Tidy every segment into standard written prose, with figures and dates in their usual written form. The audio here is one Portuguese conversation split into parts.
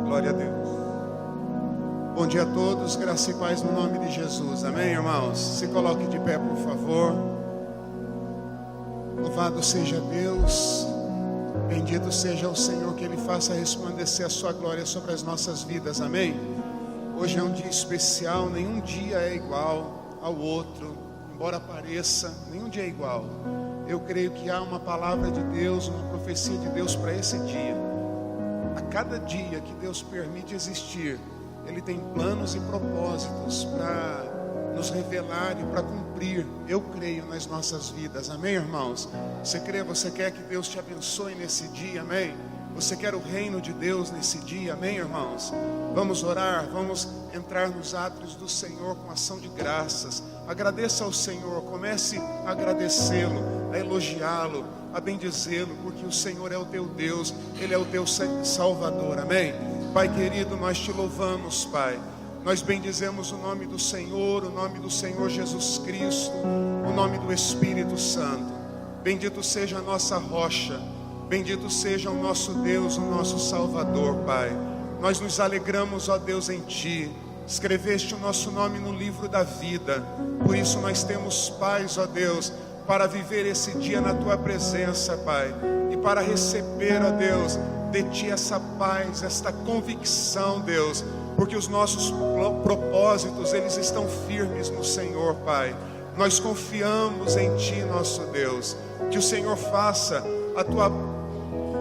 Glória a Deus. Bom dia a todos, graça e paz no nome de Jesus, amém, irmãos? Se coloque de pé, por favor. Louvado seja Deus, bendito seja o Senhor, que Ele faça resplandecer a sua glória sobre as nossas vidas, amém? Hoje é um dia especial, nenhum dia é igual ao outro, embora pareça, nenhum dia é igual. Eu creio que há uma palavra de Deus, uma profecia de Deus para esse dia. A cada dia que Deus permite existir, Ele tem planos e propósitos para nos revelar e para cumprir, eu creio, nas nossas vidas, amém, irmãos? Você crê, você quer que Deus te abençoe nesse dia, amém? Você quer o reino de Deus nesse dia, amém, irmãos? Vamos orar, vamos entrar nos átrios do Senhor com ação de graças. Agradeça ao Senhor, comece a agradecê-lo, a elogiá-lo, a bendizê-lo, porque o Senhor é o teu Deus, Ele é o teu Salvador, amém? Pai querido, nós te louvamos, Pai. Nós bendizemos o nome do Senhor, o nome do Senhor Jesus Cristo, o nome do Espírito Santo. Bendito seja a nossa rocha, bendito seja o nosso Deus, o nosso Salvador, Pai. Nós nos alegramos, ó Deus, em Ti. Escreveste o nosso nome no livro da vida. Por isso nós temos paz, ó Deus, para viver esse dia na Tua presença, Pai. E para receber, ó Deus, de Ti essa paz, esta convicção, Deus. Porque os nossos propósitos, eles estão firmes no Senhor, Pai. Nós confiamos em Ti, nosso Deus. Que o Senhor faça a Tua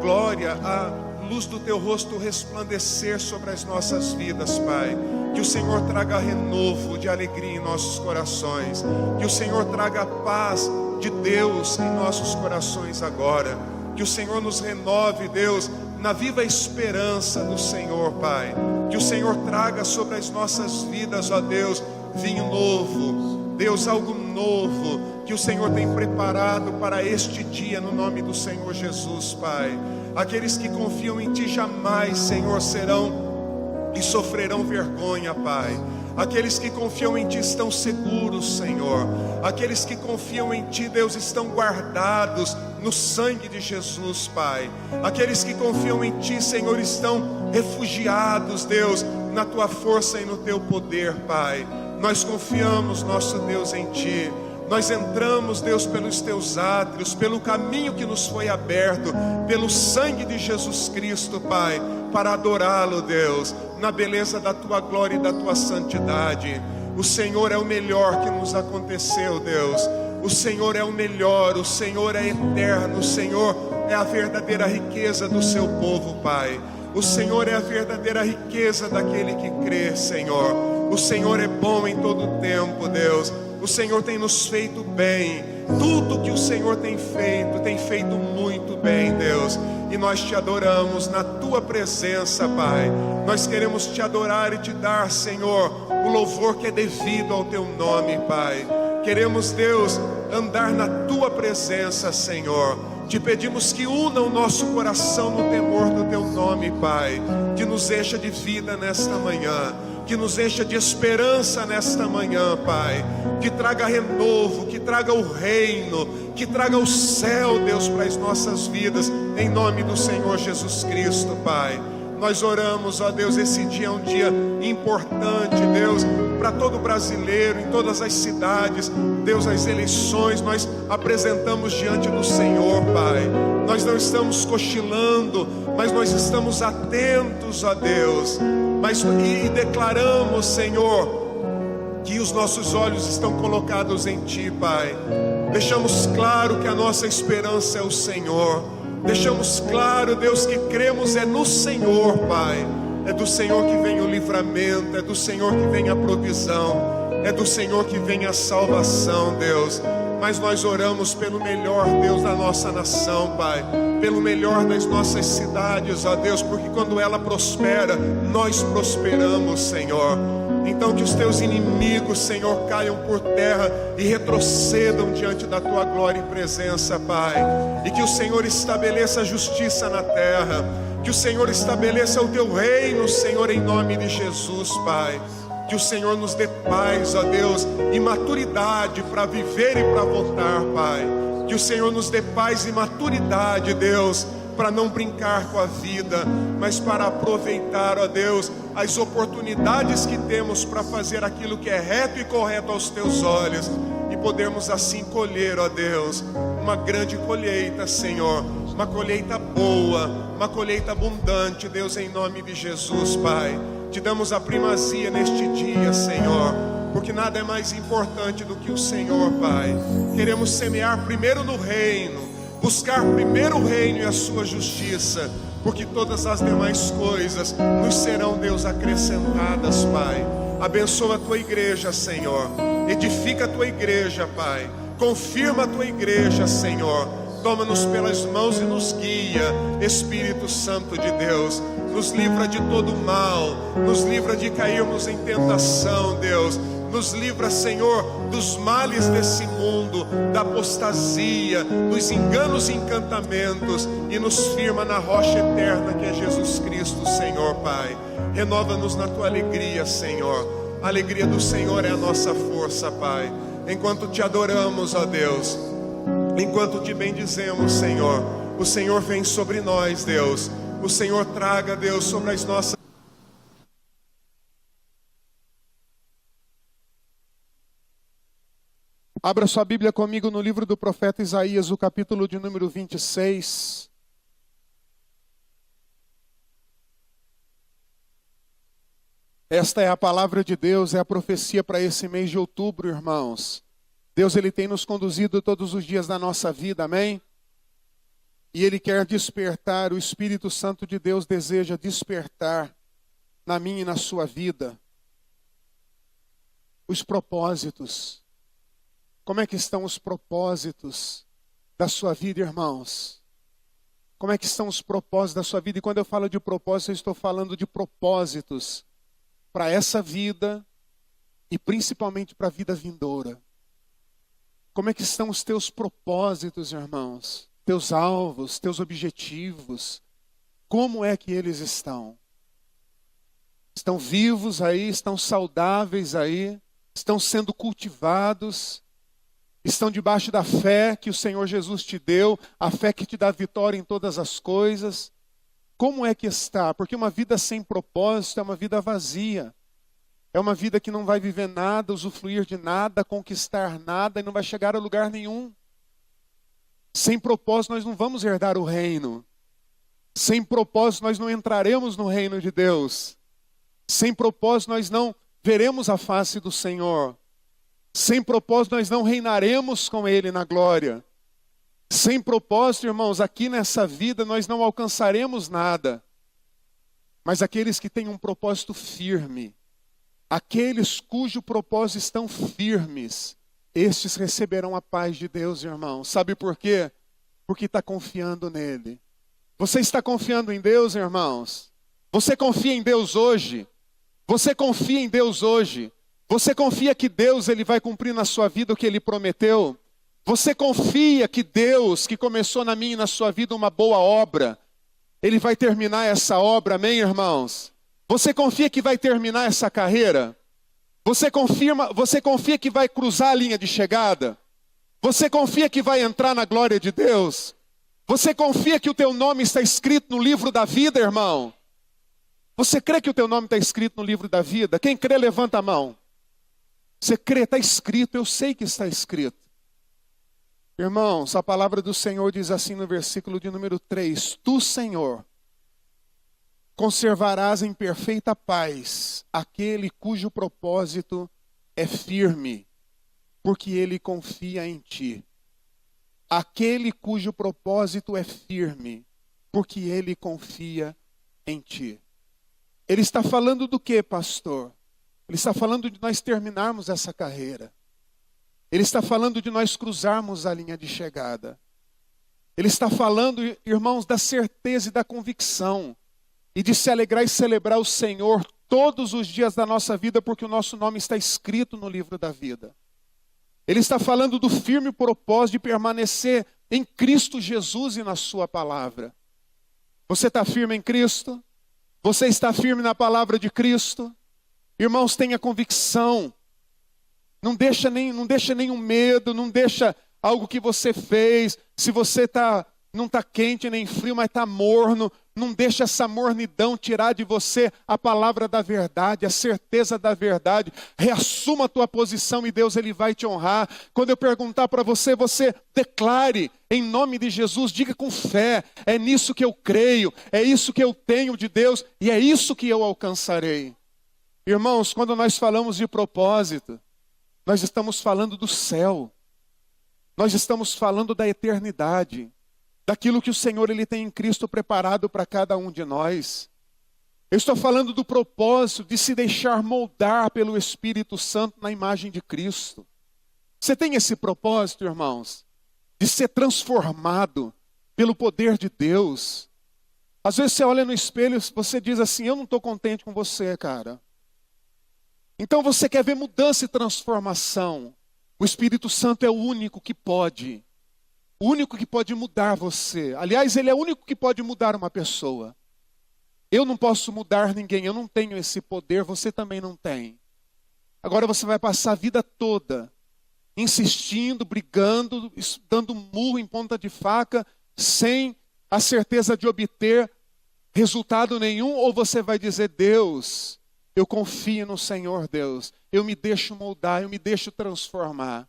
glória, a luz do Teu rosto resplandecer sobre as nossas vidas, Pai. Que o Senhor traga renovo de alegria em nossos corações. Que o Senhor traga a paz de Deus em nossos corações agora. Que o Senhor nos renove, Deus, na viva esperança do Senhor, Pai. Que o Senhor traga sobre as nossas vidas, ó Deus, vinho novo, Deus, algo novo, que o Senhor tem preparado para este dia, no nome do Senhor Jesus, Pai. Aqueles que confiam em Ti jamais, Senhor, serão e sofrerão vergonha, Pai. Aqueles que confiam em Ti estão seguros, Senhor. Aqueles que confiam em Ti, Deus, estão guardados no sangue de Jesus, Pai. Aqueles que confiam em Ti, Senhor, estão refugiados, Deus, na Tua força e no Teu poder, Pai. Nós confiamos, nosso Deus, em Ti. Nós entramos, Deus, pelos Teus átrios, pelo caminho que nos foi aberto, pelo sangue de Jesus Cristo, Pai, para adorá-lo, Deus, na beleza da Tua glória e da Tua santidade. O Senhor é o melhor que nos aconteceu, Deus. O Senhor é o melhor, o Senhor é eterno, o Senhor é a verdadeira riqueza do Seu povo, Pai. O Senhor é a verdadeira riqueza daquele que crê, Senhor. O Senhor é bom em todo o tempo, Deus. O Senhor tem nos feito bem. Tudo que o Senhor tem feito muito bem, Deus. E nós Te adoramos na Tua presença, Pai. Nós queremos Te adorar e Te dar, Senhor, o louvor que é devido ao Teu nome, Pai. Queremos, Deus, andar na Tua presença, Senhor. Te pedimos que una o nosso coração no temor do Teu nome, Pai. Que nos encha de vida nesta manhã. Que nos encha de esperança nesta manhã, Pai. Que traga renovo, que traga o reino, que traga o céu, Deus, para as nossas vidas, em nome do Senhor Jesus Cristo, Pai. Nós oramos, ó Deus, esse dia é um dia importante, Deus, para todo brasileiro, em todas as cidades, Deus, as eleições, nós apresentamos diante do Senhor, Pai. Nós não estamos cochilando, mas nós estamos atentos, ó Deus, e declaramos, Senhor, que os nossos olhos estão colocados em Ti, Pai. Deixamos claro que a nossa esperança é o Senhor. Deixamos claro, Deus, que cremos é no Senhor, Pai. É do Senhor que vem o livramento, é do Senhor que vem a provisão, é do Senhor que vem a salvação, Deus. Mas nós oramos pelo melhor, Deus, da nossa nação, Pai. Pelo melhor das nossas cidades, ó Deus, porque quando ela prospera, nós prosperamos, Senhor. Então que os Teus inimigos, Senhor, caiam por terra e retrocedam diante da Tua glória e presença, Pai. E que o Senhor estabeleça a justiça na terra. Que o Senhor estabeleça o Teu reino, Senhor, em nome de Jesus, Pai. Que o Senhor nos dê paz, ó Deus, e maturidade para viver e para votar, Pai. Que o Senhor nos dê paz e maturidade, Deus, para não brincar com a vida, mas para aproveitar, ó Deus, as oportunidades que temos para fazer aquilo que é reto e correto aos teus olhos, e podermos assim colher, ó Deus, uma grande colheita, Senhor, uma colheita boa, uma colheita abundante, Deus, em nome de Jesus, Pai. Te damos a primazia neste dia, Senhor, porque nada é mais importante do que o Senhor, Pai. Queremos semear primeiro no reino, buscar primeiro o reino e a sua justiça, porque todas as demais coisas nos serão, Deus, acrescentadas, Pai. Abençoa a tua igreja, Senhor. Edifica a tua igreja, Pai. Confirma a tua igreja, Senhor. Toma-nos pelas mãos e nos guia, Espírito Santo de Deus. Nos livra de todo mal, nos livra de cairmos em tentação, Deus. Nos livra, Senhor, dos males desse mundo, da apostasia, dos enganos e encantamentos, e nos firma na rocha eterna que é Jesus Cristo, Senhor, Pai. Renova-nos na tua alegria, Senhor. A alegria do Senhor é a nossa força, Pai. Enquanto te adoramos, ó Deus, enquanto te bendizemos, Senhor, o Senhor vem sobre nós, Deus. O Senhor traga, Deus, sobre as nossas... Abra sua Bíblia comigo no livro do profeta Isaías, o capítulo de número 26. Esta é a palavra de Deus, é a profecia para esse mês de outubro, irmãos. Deus, Ele tem nos conduzido todos os dias da nossa vida, amém? E Ele quer despertar, o Espírito Santo de Deus deseja despertar na minha e na sua vida os propósitos. Como é que estão os propósitos da sua vida, irmãos? Como é que estão os propósitos da sua vida? E quando eu falo de propósito, eu estou falando de propósitos para essa vida e principalmente para a vida vindoura. Como é que estão os teus propósitos, irmãos? Teus alvos, teus objetivos? Como é que eles estão? Estão vivos aí? Estão saudáveis aí? Estão sendo cultivados? Estão debaixo da fé que o Senhor Jesus te deu, a fé que te dá vitória em todas as coisas? Como é que está? Porque uma vida sem propósito é uma vida vazia. É uma vida que não vai viver nada, usufruir de nada, conquistar nada e não vai chegar a lugar nenhum. Sem propósito nós não vamos herdar o reino. Sem propósito nós não entraremos no reino de Deus. Sem propósito nós não veremos a face do Senhor. Sem propósito nós não reinaremos com Ele na glória. Sem propósito, irmãos, aqui nessa vida nós não alcançaremos nada. Mas aqueles que têm um propósito firme, aqueles cujo propósito estão firmes, estes receberão a paz de Deus, irmãos. Sabe por quê? Porque está confiando nele. Você está confiando em Deus, irmãos? Você confia em Deus hoje? Você confia em Deus hoje? Você confia que Deus ele vai cumprir na sua vida o que Ele prometeu? Você confia que Deus, que começou na minha e na sua vida uma boa obra, Ele vai terminar essa obra, amém, irmãos? Você confia que vai terminar essa carreira? Você confia que vai cruzar a linha de chegada? Você confia que vai entrar na glória de Deus? Você confia que o teu nome está escrito no livro da vida, irmão? Você crê que o teu nome está escrito no livro da vida? Quem crê, levanta a mão. Você crê, está escrito, eu sei que está escrito. Irmãos, a palavra do Senhor diz assim no versículo de número 3. Tu, Senhor, conservarás em perfeita paz aquele cujo propósito é firme, porque ele confia em ti. Aquele cujo propósito é firme, porque ele confia em ti. Ele está falando do que, pastor? Ele está falando de nós terminarmos essa carreira. Ele está falando de nós cruzarmos a linha de chegada. Ele está falando, irmãos, da certeza e da convicção. E de se alegrar e celebrar o Senhor todos os dias da nossa vida, porque o nosso nome está escrito no livro da vida. Ele está falando do firme propósito de permanecer em Cristo Jesus e na sua palavra. Você está firme em Cristo? Você está firme na palavra de Cristo? Irmãos, tenha convicção. Não deixa nenhum medo, não deixa algo que você fez. Se você está não está quente nem frio, mas está morno. Não deixa essa mornidão tirar de você a palavra da verdade, a certeza da verdade. Reassuma a tua posição e Deus ele vai te honrar. Quando eu perguntar para você, você declare em nome de Jesus, diga com fé, é nisso que eu creio, é isso que eu tenho de Deus e é isso que eu alcançarei. Irmãos, quando nós falamos de propósito, nós estamos falando do céu. Nós estamos falando da eternidade. Daquilo que o Senhor ele tem em Cristo preparado para cada um de nós. Eu estou falando do propósito de se deixar moldar pelo Espírito Santo na imagem de Cristo. Você tem esse propósito, irmãos? De ser transformado pelo poder de Deus. Às vezes você olha no espelho e você diz assim, eu não estou contente com você, cara. Então você quer ver mudança e transformação. O Espírito Santo é o único que pode. O único que pode mudar você. Aliás, ele é o único que pode mudar uma pessoa. Eu não posso mudar ninguém, eu não tenho esse poder, você também não tem. Agora você vai passar a vida toda insistindo, brigando, dando murro em ponta de faca, sem a certeza de obter resultado nenhum, ou você vai dizer, Deus, eu confio no Senhor Deus, eu me deixo moldar, eu me deixo transformar.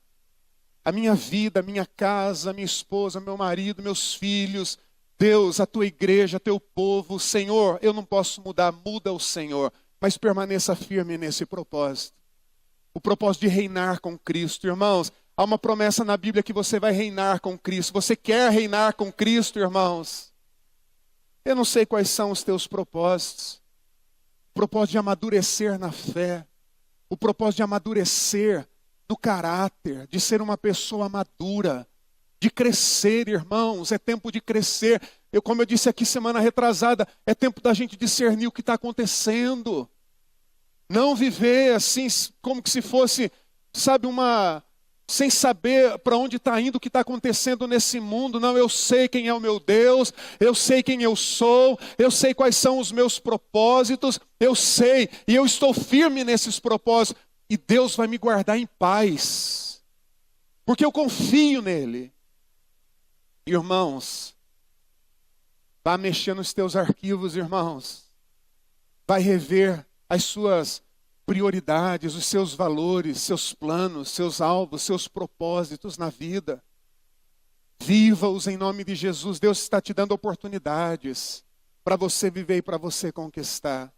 A minha vida, a minha casa, a minha esposa, meu marido, meus filhos, Deus, a tua igreja, teu povo, Senhor, eu não posso mudar, muda o Senhor, mas permaneça firme nesse propósito. O propósito de reinar com Cristo, irmãos. Há uma promessa na Bíblia que você vai reinar com Cristo. Você quer reinar com Cristo, irmãos? Eu não sei quais são os teus propósitos. O propósito de amadurecer na fé. O propósito de amadurecer no caráter, de ser uma pessoa madura, de crescer, irmãos, é tempo de crescer. Como eu disse aqui semana retrasada, é tempo da gente discernir o que está acontecendo. Não viver assim, como que se fosse, sabe, sem saber para onde está indo, o que está acontecendo nesse mundo. Não, eu sei quem é o meu Deus, eu sei quem eu sou, eu sei quais são os meus propósitos, eu sei, e eu estou firme nesses propósitos. E Deus vai me guardar em paz, porque eu confio nele. Irmãos, vá mexer nos teus arquivos, irmãos. Vai rever as suas prioridades, os seus valores, seus planos, seus alvos, seus propósitos na vida. Viva-os em nome de Jesus. Deus está te dando oportunidades para você viver e para você conquistar.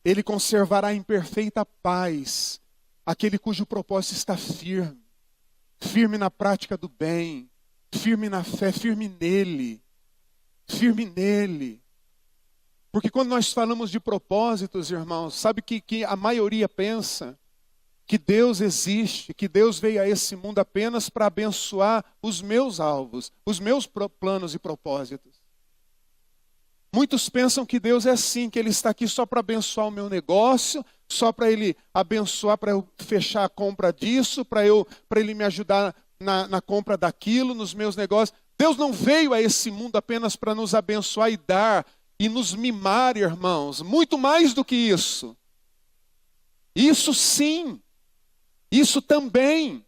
Ele conservará em perfeita paz aquele cujo propósito está firme. Firme na prática do bem. Firme na fé, firme nele. Firme nele. Porque quando nós falamos de propósitos, irmãos, sabe que a maioria pensa que Deus existe, que Deus veio a esse mundo apenas para abençoar os meus alvos, os meus planos e propósitos. Muitos pensam que Deus é assim, que Ele está aqui só para abençoar o meu negócio, só para Ele abençoar, para eu fechar a compra disso, para Ele me ajudar na compra daquilo, nos meus negócios. Deus não veio a esse mundo apenas para nos abençoar e dar, e nos mimar, irmãos, muito mais do que isso. Isso sim, isso também.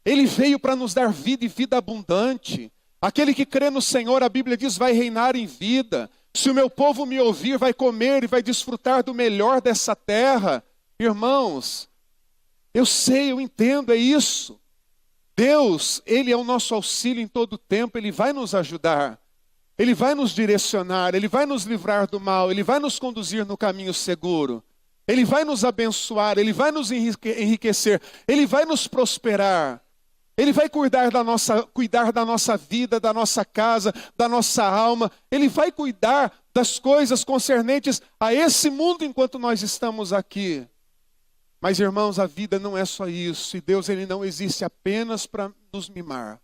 Ele veio para nos dar vida e vida abundante. Aquele que crê no Senhor, a Bíblia diz, vai reinar em vida. Se o meu povo me ouvir, vai comer e vai desfrutar do melhor dessa terra. Irmãos, eu sei, eu entendo, é isso. Deus, Ele é o nosso auxílio em todo tempo, Ele vai nos ajudar. Ele vai nos direcionar, Ele vai nos livrar do mal, Ele vai nos conduzir no caminho seguro. Ele vai nos abençoar, Ele vai nos enriquecer, Ele vai nos prosperar. Ele vai cuidar da nossa vida, da nossa casa, da nossa alma. Ele vai cuidar das coisas concernentes a esse mundo enquanto nós estamos aqui. Mas, irmãos, a vida não é só isso. E Deus, Ele não existe apenas para nos mimar.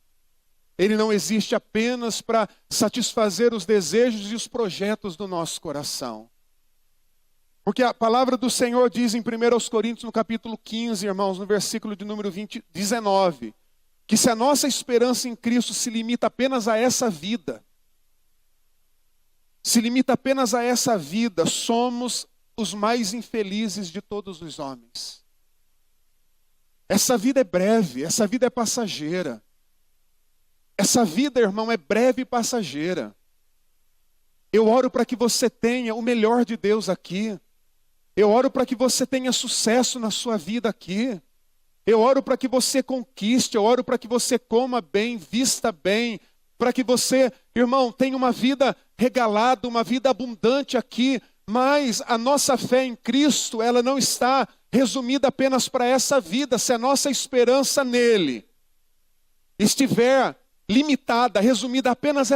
Ele não existe apenas para satisfazer os desejos e os projetos do nosso coração. Porque a palavra do Senhor diz em 1 Coríntios, no capítulo 15, irmãos, no versículo de número 19, que se a nossa esperança em Cristo se limita apenas a essa vida, somos os mais infelizes de todos os homens. Essa vida é breve, essa vida é passageira. Essa vida, irmão, é breve e passageira. Eu oro para que você tenha o melhor de Deus aqui. Eu oro para que você tenha sucesso na sua vida aqui. Eu oro para que você conquiste, eu oro para que você coma bem, vista bem, para que você, irmão, tenha uma vida regalada, uma vida abundante aqui. Mas a nossa fé em Cristo, ela não está resumida apenas para essa vida. Se a nossa esperança nele estiver limitada, resumida a apenas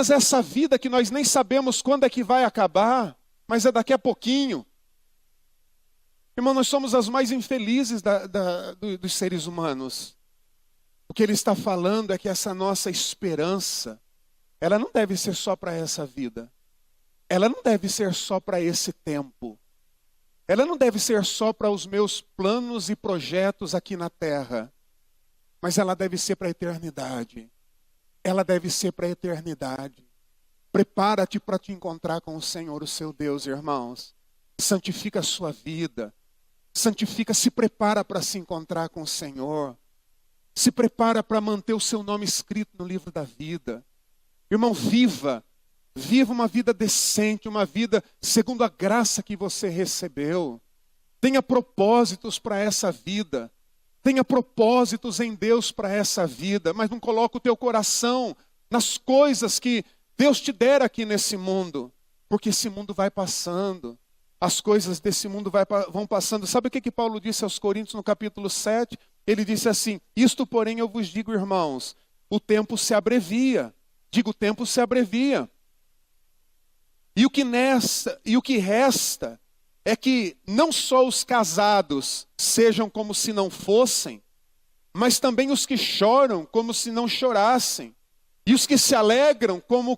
essa vida que nós nem sabemos quando é que vai acabar, mas é daqui a pouquinho. Irmão, nós somos as mais infelizes dos seres humanos. O que ele está falando é que essa nossa esperança, ela não deve ser só para essa vida. Ela não deve ser só para esse tempo. Ela não deve ser só para os meus planos e projetos aqui na terra. Mas ela deve ser para a eternidade. Ela deve ser para a eternidade. Prepara-te para te encontrar com o Senhor, o seu Deus, irmãos. Santifica a sua vida. Santifica, se prepara para se encontrar com o Senhor. Se prepara para manter o seu nome escrito no livro da vida. Irmão, viva uma vida decente, uma vida segundo a graça que você recebeu. Tenha propósitos para essa vida. Tenha propósitos em Deus para essa vida, mas não coloque o teu coração nas coisas que Deus te der aqui nesse mundo, porque esse mundo vai passando. As coisas desse mundo vão passando. Sabe o que Paulo disse aos Coríntios no capítulo 7? Ele disse assim: isto, porém, eu vos digo, irmãos, o tempo se abrevia. Digo, o tempo se abrevia. E o que resta é que não só os casados sejam como se não fossem, mas também os que choram como se não chorassem. E os que se alegram como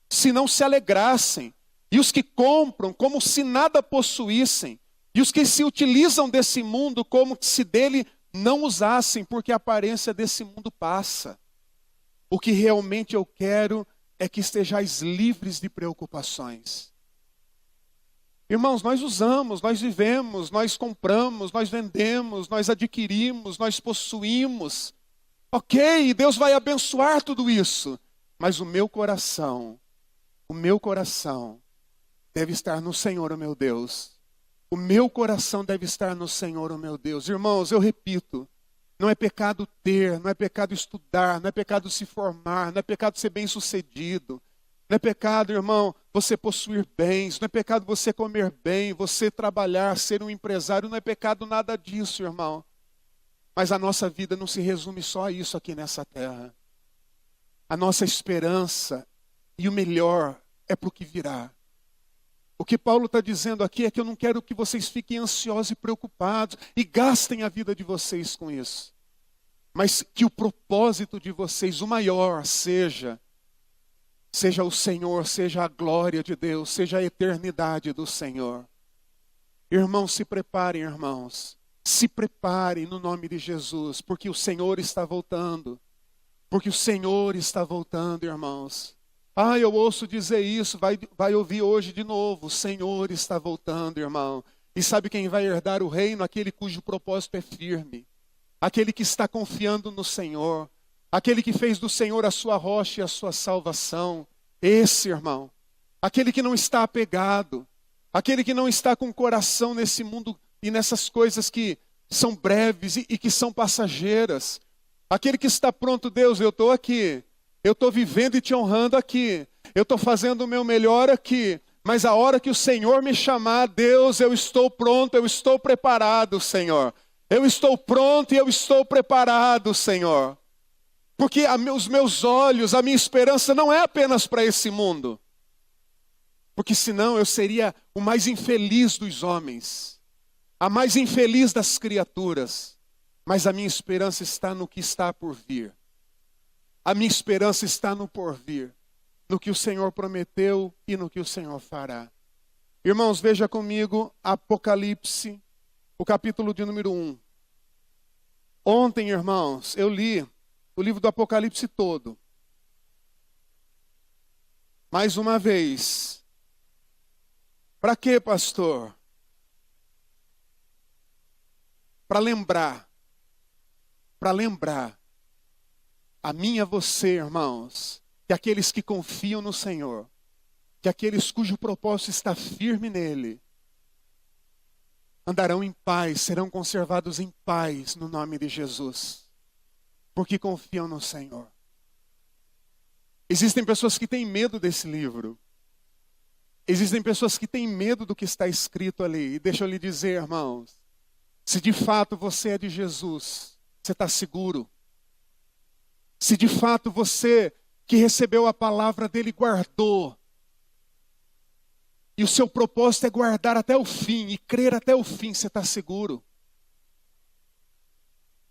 se não se alegrassem. E os que compram como se nada possuíssem. E os que se utilizam desse mundo como se dele não usassem, porque a aparência desse mundo passa. O que realmente eu quero é que estejais livres de preocupações. Irmãos, nós usamos, nós vivemos, nós compramos, nós vendemos, nós adquirimos, nós possuímos. Ok, Deus vai abençoar tudo isso. Mas o meu coração deve estar no Senhor, o meu Deus. O meu coração deve estar no Senhor, o meu Deus. Irmãos, eu repito, não é pecado ter, não é pecado estudar, não é pecado se formar, não é pecado ser bem-sucedido. Não é pecado, irmão, você possuir bens, não é pecado você comer bem, você trabalhar, ser um empresário, não é pecado nada disso, irmão. Mas a nossa vida não se resume só a isso aqui nessa terra. A nossa esperança e o melhor é para o que virá. O que Paulo está dizendo aqui é que eu não quero que vocês fiquem ansiosos e preocupados e gastem a vida de vocês com isso. Mas que o propósito de vocês, o maior, seja o Senhor, seja a glória de Deus, seja a eternidade do Senhor. Irmãos, se preparem, irmãos. Se preparem no nome de Jesus, porque o Senhor está voltando. Porque o Senhor está voltando, irmãos. Eu ouço dizer isso, vai ouvir hoje de novo. O Senhor está voltando, irmão. E sabe quem vai herdar o reino? Aquele cujo propósito é firme. Aquele que está confiando no Senhor. Aquele que fez do Senhor a sua rocha e a sua salvação. Esse, irmão. Aquele que não está apegado. Aquele que não está com o coração nesse mundo e nessas coisas que são breves e que são passageiras. Aquele que está pronto, Deus, eu estou aqui. Eu estou vivendo e te honrando aqui. Eu estou fazendo o meu melhor aqui. Mas a hora que o Senhor me chamar, Deus, eu estou pronto, eu estou preparado, Senhor. Eu estou pronto e eu estou preparado, Senhor. Porque os meus olhos, a minha esperança não é apenas para esse mundo. Porque senão eu seria o mais infeliz dos homens. A mais infeliz das criaturas. Mas a minha esperança está no que está por vir. A minha esperança está no porvir, no que o Senhor prometeu e no que o Senhor fará. Irmãos, veja comigo Apocalipse, o capítulo de número 1. Ontem, irmãos, eu li o livro do Apocalipse todo. Mais uma vez. Para quê, pastor? Para lembrar a mim e a você, irmãos, que aqueles que confiam no Senhor, que aqueles cujo propósito está firme nele, andarão em paz, serão conservados em paz no nome de Jesus, porque confiam no Senhor. Existem pessoas que têm medo desse livro. Existem pessoas que têm medo do que está escrito ali. E deixa eu lhe dizer, irmãos, se de fato você é de Jesus, você está seguro. Se de fato você que recebeu a palavra dele guardou, e o seu propósito é guardar até o fim e crer até o fim, você está seguro.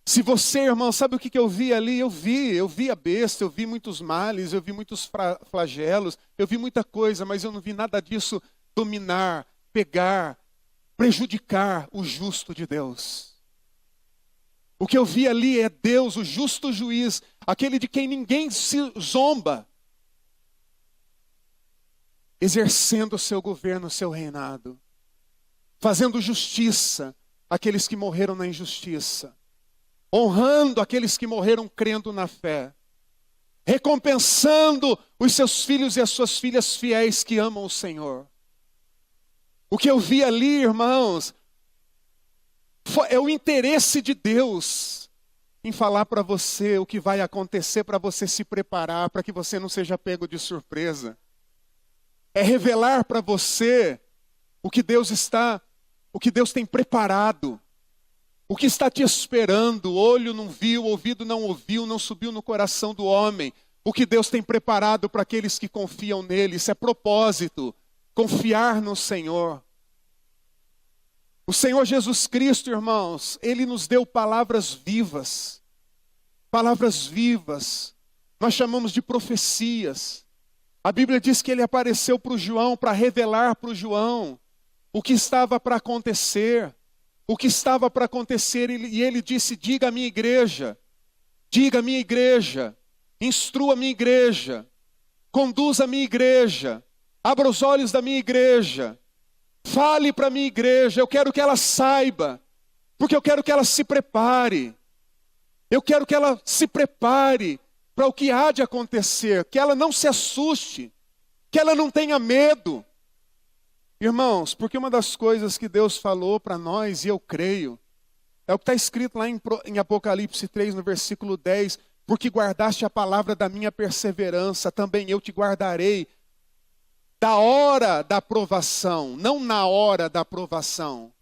Se você, irmão, sabe o que eu vi ali? Eu vi a besta, eu vi muitos males, eu vi muitos flagelos, eu vi muita coisa, mas eu não vi nada disso dominar, pegar, prejudicar o justo de Deus. O que eu vi ali é Deus, o justo juiz, aquele de quem ninguém se zomba, exercendo o seu governo, o seu reinado, fazendo justiça àqueles que morreram na injustiça, honrando aqueles que morreram crendo na fé, recompensando os seus filhos e as suas filhas fiéis que amam o Senhor. O que eu vi ali, irmãos, é o interesse de Deus em falar para você o que vai acontecer, para você se preparar, para que você não seja pego de surpresa. É revelar para você o que Deus tem preparado, o que está te esperando. Olho não viu, ouvido não ouviu, não subiu no coração do homem. O que Deus tem preparado para aqueles que confiam nele. Isso é propósito, confiar no Senhor. O Senhor Jesus Cristo, irmãos, Ele nos deu palavras vivas. Palavras vivas. Nós chamamos de profecias. A Bíblia diz que Ele apareceu para o João, para revelar para o João o que estava para acontecer. O que estava para acontecer, e Ele disse, diga à minha igreja, instrua a minha igreja, conduza a minha igreja, abra os olhos da minha igreja, fale para a minha igreja, eu quero que ela saiba, porque eu quero que ela se prepare. Eu quero que ela se prepare para o que há de acontecer, que ela não se assuste, que ela não tenha medo. Irmãos, porque uma das coisas que Deus falou para nós, e eu creio, é o que está escrito lá em Apocalipse 3, no versículo 10, porque guardaste a palavra da minha perseverança, também eu te guardarei da hora da provação, não na hora da provação.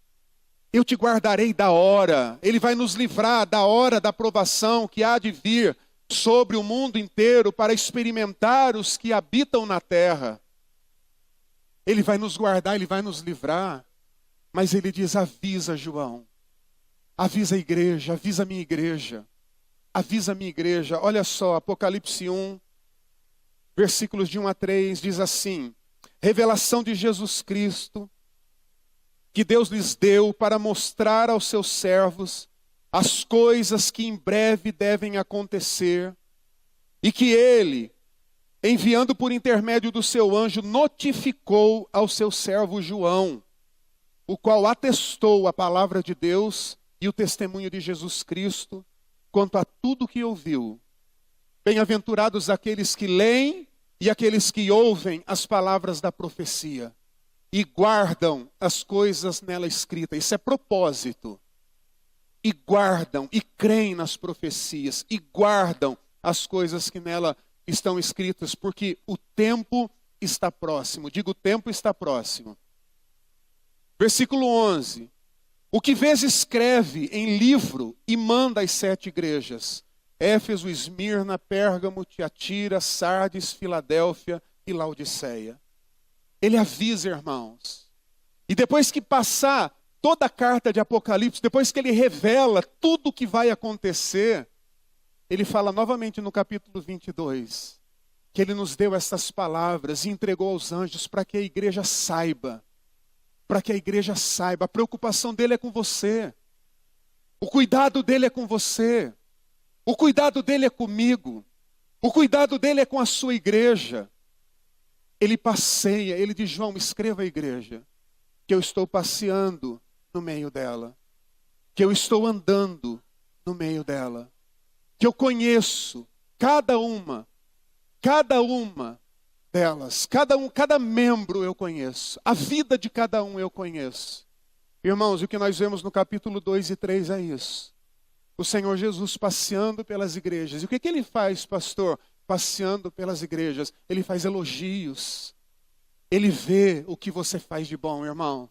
Eu te guardarei da hora. Ele vai nos livrar da hora da provação que há de vir sobre o mundo inteiro para experimentar os que habitam na terra. Ele vai nos guardar, Ele vai nos livrar. Mas Ele diz, avisa João. Avisa a igreja, avisa a minha igreja. Avisa a minha igreja. Olha só, Apocalipse 1, versículos de 1 a 3, diz assim. Revelação de Jesus Cristo, que Deus lhes deu para mostrar aos seus servos as coisas que em breve devem acontecer. E que Ele, enviando por intermédio do seu anjo, notificou ao seu servo João, o qual atestou a palavra de Deus e o testemunho de Jesus Cristo, quanto a tudo que ouviu. Bem-aventurados aqueles que leem e aqueles que ouvem as palavras da profecia e guardam as coisas nela escritas. Isso é propósito. E guardam, e creem nas profecias, e guardam as coisas que nela estão escritas, porque o tempo está próximo. Digo, o tempo está próximo. Versículo 11. O que vês escreve em livro e manda às 7 igrejas. Éfeso, Esmirna, Pérgamo, Tiatira, Sardes, Filadélfia e Laodiceia. Ele avisa, irmãos. E depois que passar toda a carta de Apocalipse, depois que ele revela tudo o que vai acontecer, ele fala novamente no capítulo 22, que ele nos deu essas palavras e entregou aos anjos para que a igreja saiba. Para que a igreja saiba. A preocupação dele é com você. O cuidado dele é com você. O cuidado dele é comigo. O cuidado dele é com a sua igreja. Ele passeia, ele diz, João, escreva à igreja, que eu estou passeando no meio dela. Que eu estou andando no meio dela. Que eu conheço cada uma delas, cada membro eu conheço, a vida de cada um eu conheço. Irmãos, o que nós vemos no capítulo 2 e 3 é isso. O Senhor Jesus passeando pelas igrejas. E o que ele faz, pastor? Passeando pelas igrejas. Ele faz elogios. Ele vê o que você faz de bom, irmão.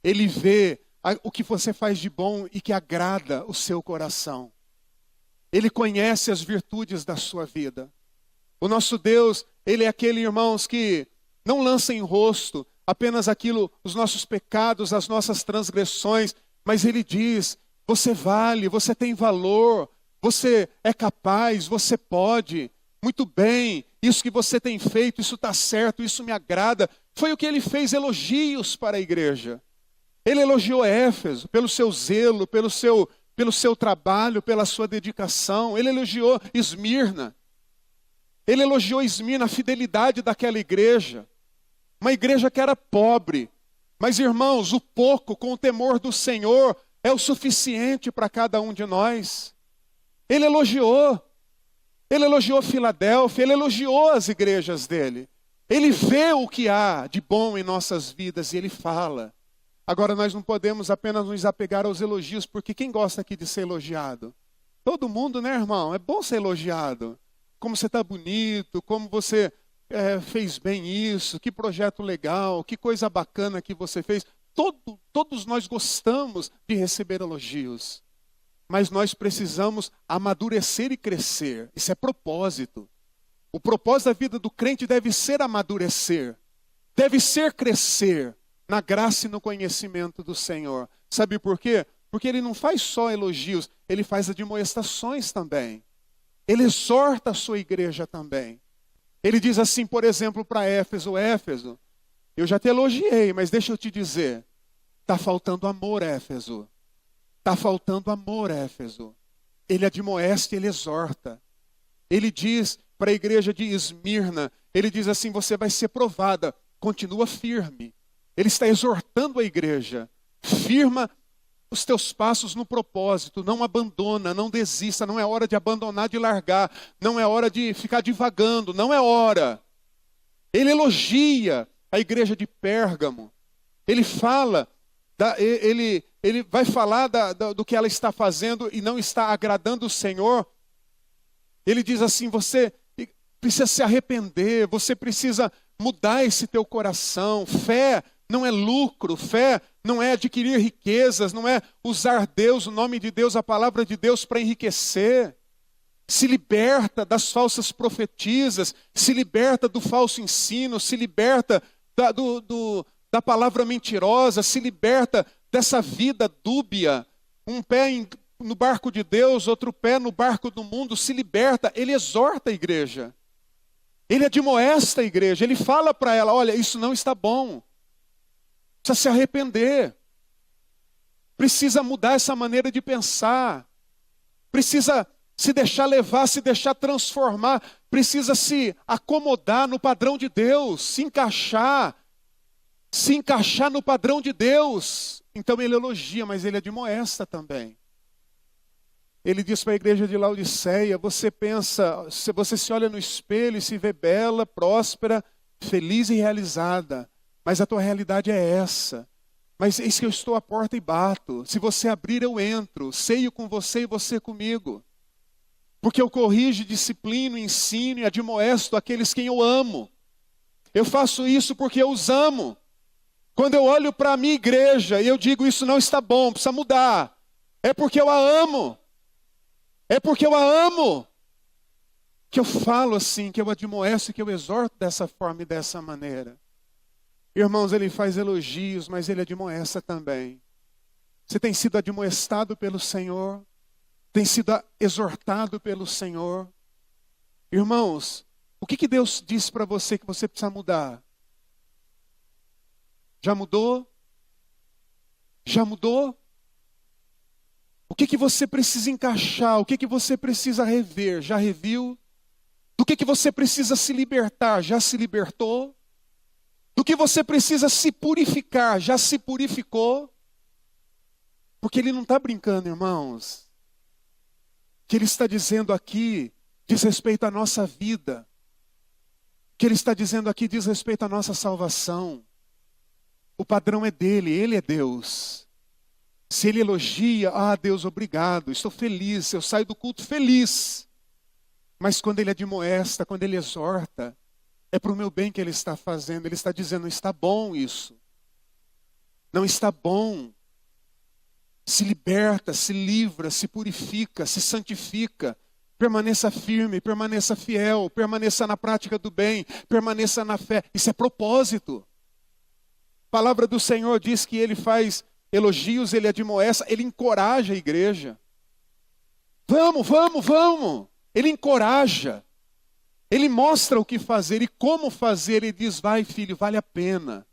Ele vê o que você faz de bom e que agrada o seu coração. Ele conhece as virtudes da sua vida. O nosso Deus, Ele é aquele, irmãos, que não lança em rosto apenas aquilo, os nossos pecados, as nossas transgressões, mas Ele diz, você vale, você tem valor, você é capaz, você pode, muito bem, isso que você tem feito, isso está certo, isso me agrada. Foi o que Ele fez, elogios para a igreja. Ele elogiou Éfeso pelo seu zelo, pelo seu trabalho, pela sua dedicação. Ele elogiou Esmirna. Ele elogiou Esmirna, a fidelidade daquela igreja. Uma igreja que era pobre. Mas, irmãos, o pouco com o temor do Senhor é o suficiente para cada um de nós. Ele elogiou Filadélfia, ele elogiou as igrejas dele. Ele vê o que há de bom em nossas vidas e ele fala. Agora, nós não podemos apenas nos apegar aos elogios, porque quem gosta aqui de ser elogiado? Todo mundo, né, irmão? É bom ser elogiado. Como você está bonito, como você fez bem isso, que projeto legal, que coisa bacana que você fez. Todos nós gostamos de receber elogios. Mas nós precisamos amadurecer e crescer. Isso é propósito. O propósito da vida do crente deve ser amadurecer. Deve ser crescer na graça e no conhecimento do Senhor. Sabe por quê? Porque Ele não faz só elogios, Ele faz admoestações também. Ele exorta a sua igreja também. Ele diz assim, por exemplo, para Éfeso, Éfeso, eu já te elogiei, mas deixa eu te dizer, está faltando amor, Éfeso. Está faltando amor, Éfeso. Ele admoesta, ele exorta. Ele diz para a igreja de Esmirna, ele diz assim, você vai ser provada, continua firme. Ele está exortando a igreja, firma os teus passos no propósito, não abandona, não desista, não é hora de abandonar, de largar, não é hora de ficar divagando, não é hora. Ele elogia a igreja de Pérgamo, ele fala, ele vai falar do que ela está fazendo e não está agradando o Senhor. Ele diz assim, você precisa se arrepender, você precisa mudar esse teu coração. Fé não é lucro, fé não é adquirir riquezas, não é usar Deus, o nome de Deus, a palavra de Deus para enriquecer. Se liberta das falsas profetisas, se liberta do falso ensino, se liberta da palavra mentirosa, se liberta dessa vida dúbia, um pé no barco de Deus, outro pé no barco do mundo, se liberta. Ele exorta a igreja, ele admoesta a igreja, ele fala para ela, olha, isso não está bom, precisa se arrepender, precisa mudar essa maneira de pensar, precisa se deixar levar, se deixar transformar, precisa se acomodar no padrão de Deus, se encaixar no padrão de Deus. Então ele elogia, mas ele admoesta também. Ele diz para a igreja de Laodiceia, você pensa, você se olha no espelho e se vê bela, próspera, feliz e realizada, mas a tua realidade é essa. Mas eis que eu estou à porta e bato, se você abrir eu entro, ceio com você e você comigo. Porque eu corrijo, disciplino, ensino e admoesto aqueles quem eu amo. Eu faço isso porque eu os amo. Quando eu olho para a minha igreja e eu digo isso não está bom, precisa mudar, é porque eu a amo. É porque eu a amo que eu falo assim, que eu admoesto, que eu exorto dessa forma e dessa maneira. Irmãos, ele faz elogios, mas ele admoesta também. Você tem sido admoestado pelo Senhor? Tem sido exortado pelo Senhor? Irmãos, o que Deus disse para você que você precisa mudar? Já mudou? Já mudou? O que você precisa encaixar? O que você precisa rever? Já reviu? Do que você precisa se libertar? Já se libertou? Do que você precisa se purificar? Já se purificou? Porque ele não está brincando, irmãos. O que ele está dizendo aqui diz respeito à nossa vida. O que ele está dizendo aqui diz respeito à nossa salvação. O padrão é dele, ele é Deus. Se ele elogia, Deus, obrigado, estou feliz, eu saio do culto feliz. Mas quando ele admoesta, quando ele exorta, é para o meu bem que ele está fazendo. Ele está dizendo, não está bom isso. Não está bom. Se liberta, se livra, se purifica, se santifica. Permaneça firme, permaneça fiel, permaneça na prática do bem, permaneça na fé. Isso é propósito. A palavra do Senhor diz que ele faz elogios, ele admoesta, ele encoraja a igreja. Vamos, vamos, vamos. Ele encoraja. Ele mostra o que fazer e como fazer. Ele diz, vai filho, vale a pena.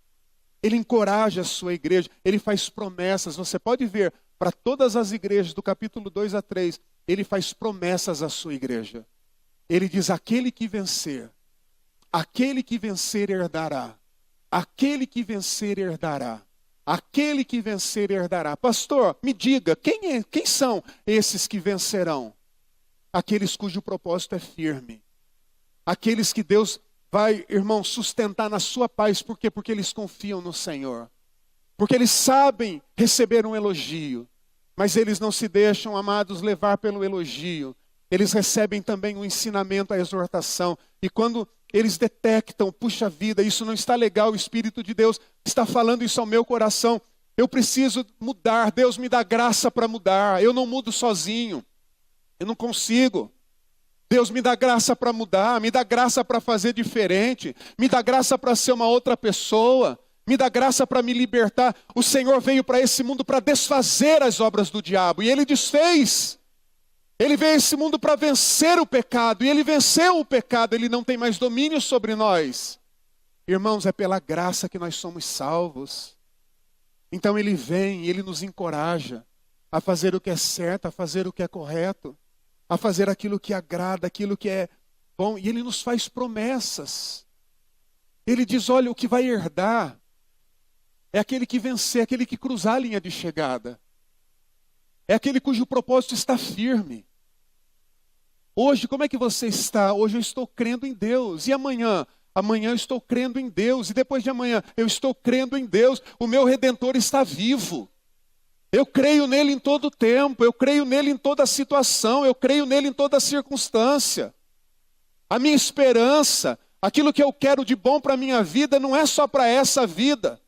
Ele encoraja a sua igreja. Ele faz promessas. Você pode ver, para todas as igrejas, do capítulo 2 a 3, ele faz promessas à sua igreja. Ele diz, aquele que vencer herdará. Aquele que vencer herdará. Aquele que vencer herdará. Pastor, me diga, quem são esses que vencerão? Aqueles cujo propósito é firme. Aqueles que Deus vai, irmão, sustentar na sua paz. Por quê? Porque eles confiam no Senhor. Porque eles sabem receber um elogio. Mas eles não se deixam, amados, levar pelo elogio. Eles recebem também o ensinamento, a exortação. E quando eles detectam, puxa vida, isso não está legal, o Espírito de Deus está falando isso ao meu coração. Eu preciso mudar, Deus me dá graça para mudar. Eu não mudo sozinho. Eu não consigo. Deus me dá graça para mudar, me dá graça para fazer diferente, me dá graça para ser uma outra pessoa, me dá graça para me libertar. O Senhor veio para esse mundo para desfazer as obras do diabo, e Ele desfez. Ele veio a esse mundo para vencer o pecado, e Ele venceu o pecado, Ele não tem mais domínio sobre nós. Irmãos, é pela graça que nós somos salvos. Então Ele vem, Ele nos encoraja a fazer o que é certo, a fazer o que é correto, a fazer aquilo que agrada, aquilo que é bom. E Ele nos faz promessas. Ele diz, olha, o que vai herdar é aquele que vencer, aquele que cruzar a linha de chegada. É aquele cujo propósito está firme. Hoje, como é que você está? Hoje eu estou crendo em Deus. E amanhã? Amanhã eu estou crendo em Deus. E depois de amanhã eu estou crendo em Deus. O meu Redentor está vivo. Eu creio nele em todo o tempo, eu creio nele em toda situação, eu creio nele em toda circunstância. A minha esperança, aquilo que eu quero de bom para a minha vida, não é só para essa vida,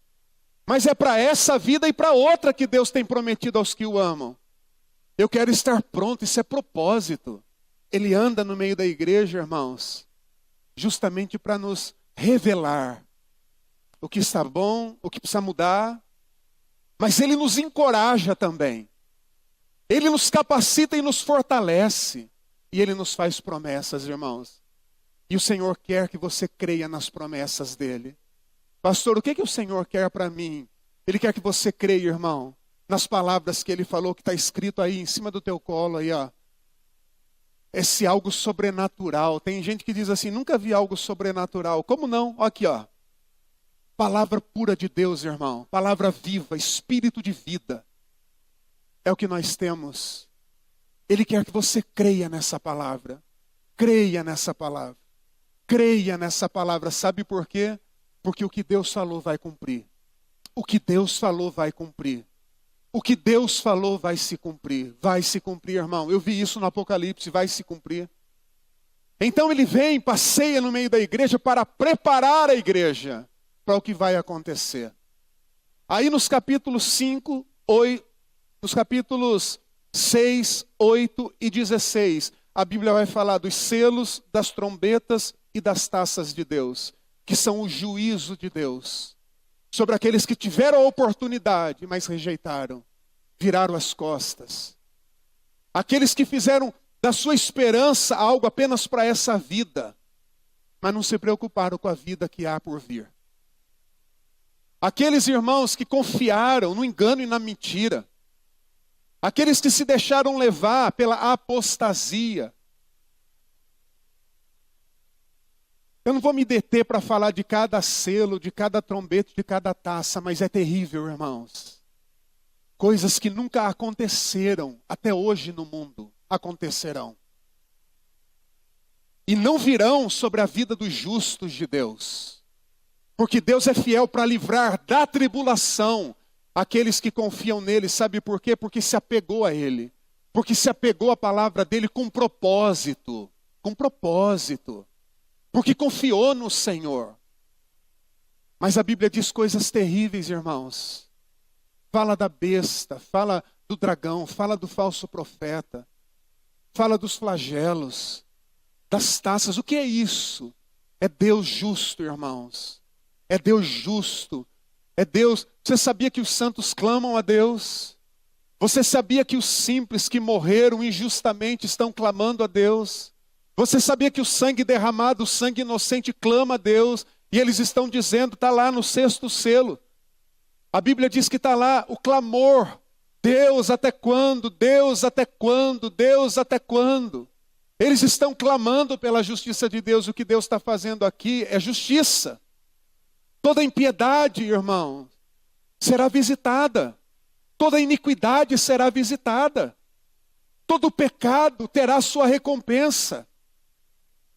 mas é para essa vida e para outra que Deus tem prometido aos que o amam. Eu quero estar pronto, isso é propósito. Ele anda no meio da igreja, irmãos, justamente para nos revelar o que está bom, o que precisa mudar. Mas Ele nos encoraja também. Ele nos capacita e nos fortalece. E Ele nos faz promessas, irmãos. E o Senhor quer que você creia nas promessas dEle. Pastor, o que o Senhor quer para mim? Ele quer que você creia, irmão, nas palavras que Ele falou, que está escrito aí em cima do teu colo, aí, ó. Esse algo sobrenatural. Tem gente que diz assim, nunca vi algo sobrenatural. Como não? Ó, aqui, ó. Palavra pura de Deus, irmão. Palavra viva, espírito de vida. É o que nós temos. Ele quer que você creia nessa palavra. Creia nessa palavra. Creia nessa palavra. Sabe por quê? Porque o que Deus falou vai cumprir. O que Deus falou vai cumprir. O que Deus falou vai se cumprir. Vai se cumprir, irmão. Eu vi isso no Apocalipse, vai se cumprir. Então ele vem, passeia no meio da igreja para preparar a igreja para o que vai acontecer. Aí nos capítulos 5, 8, nos capítulos 6, 8 e 16, a Bíblia vai falar dos selos, das trombetas e das taças de Deus, que são o juízo de Deus, sobre aqueles que tiveram a oportunidade, mas rejeitaram, viraram as costas. Aqueles que fizeram da sua esperança algo apenas para essa vida, mas não se preocuparam com a vida que há por vir. Aqueles irmãos que confiaram no engano e na mentira. Aqueles que se deixaram levar pela apostasia. Eu não vou me deter para falar de cada selo, de cada trombeta, de cada taça, mas é terrível, irmãos. Coisas que nunca aconteceram até hoje no mundo, acontecerão. e não virão sobre a vida dos justos de Deus. Porque Deus é fiel para livrar da tribulação aqueles que confiam nele. Sabe por quê? Porque se apegou a ele. Porque se apegou à palavra dele com propósito. Com propósito. Porque confiou no Senhor. Mas a Bíblia diz coisas terríveis, irmãos. Fala da besta, fala do dragão, fala do falso profeta. Fala dos flagelos, das taças. O que é isso? É Deus justo, irmãos. É Deus justo. É Deus. Você sabia que os santos clamam a Deus? Você sabia que os simples que morreram injustamente estão clamando a Deus? Você sabia que o sangue derramado, o sangue inocente clama a Deus? E eles estão dizendo, está lá no sexto selo. A Bíblia diz que está lá o clamor. Deus, até quando? Deus, até quando? Deus, até quando? Eles estão clamando pela justiça de Deus. O que Deus está fazendo aqui é justiça. Toda impiedade, irmão, será visitada. Toda iniquidade será visitada. Todo pecado terá sua recompensa.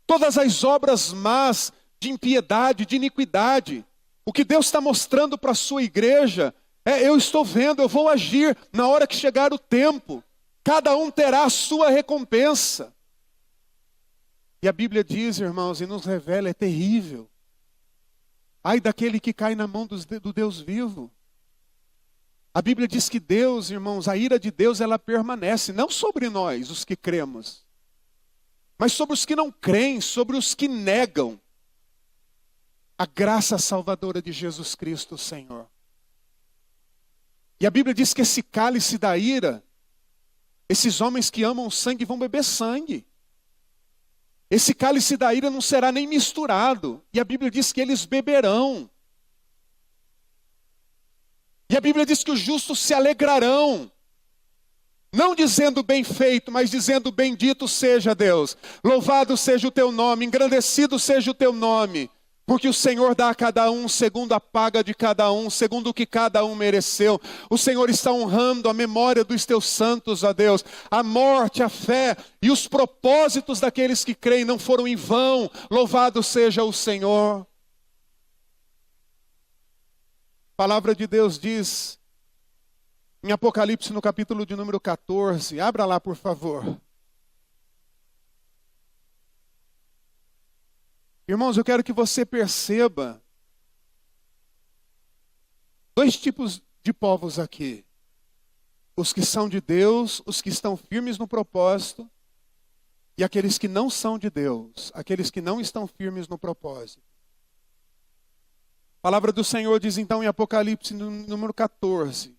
Todas as obras más de impiedade, de iniquidade. O que Deus está mostrando para a sua igreja eu estou vendo, eu vou agir na hora que chegar o tempo. Cada um terá a sua recompensa. E a Bíblia diz, irmãos, e nos revela, é terrível. Ai daquele que cai na mão do Deus vivo. A Bíblia diz que Deus, irmãos, a ira de Deus, ela permanece, não sobre nós, os que cremos, mas sobre os que não creem, sobre os que negam a graça salvadora de Jesus Cristo, Senhor. E a Bíblia diz que esse cálice da ira, esses homens que amam o sangue vão beber sangue. Esse cálice da ira não será nem misturado. E a Bíblia diz que eles beberão. E a Bíblia diz que os justos se alegrarão. Não dizendo bem feito, mas dizendo bendito seja Deus. Louvado seja o teu nome, engrandecido seja o teu nome. Porque o Senhor dá a cada um segundo a paga de cada um, segundo o que cada um mereceu. O Senhor está honrando a memória dos teus santos, ó Deus. A morte, a fé e os propósitos daqueles que creem não foram em vão. Louvado seja o Senhor. A palavra de Deus diz, em Apocalipse no capítulo de número 14, abra lá por favor. Irmãos, eu quero que você perceba dois tipos de povos aqui. Os que são de Deus, os que estão firmes no propósito, e aqueles que não são de Deus, aqueles que não estão firmes no propósito. A palavra do Senhor diz então em Apocalipse no número 14,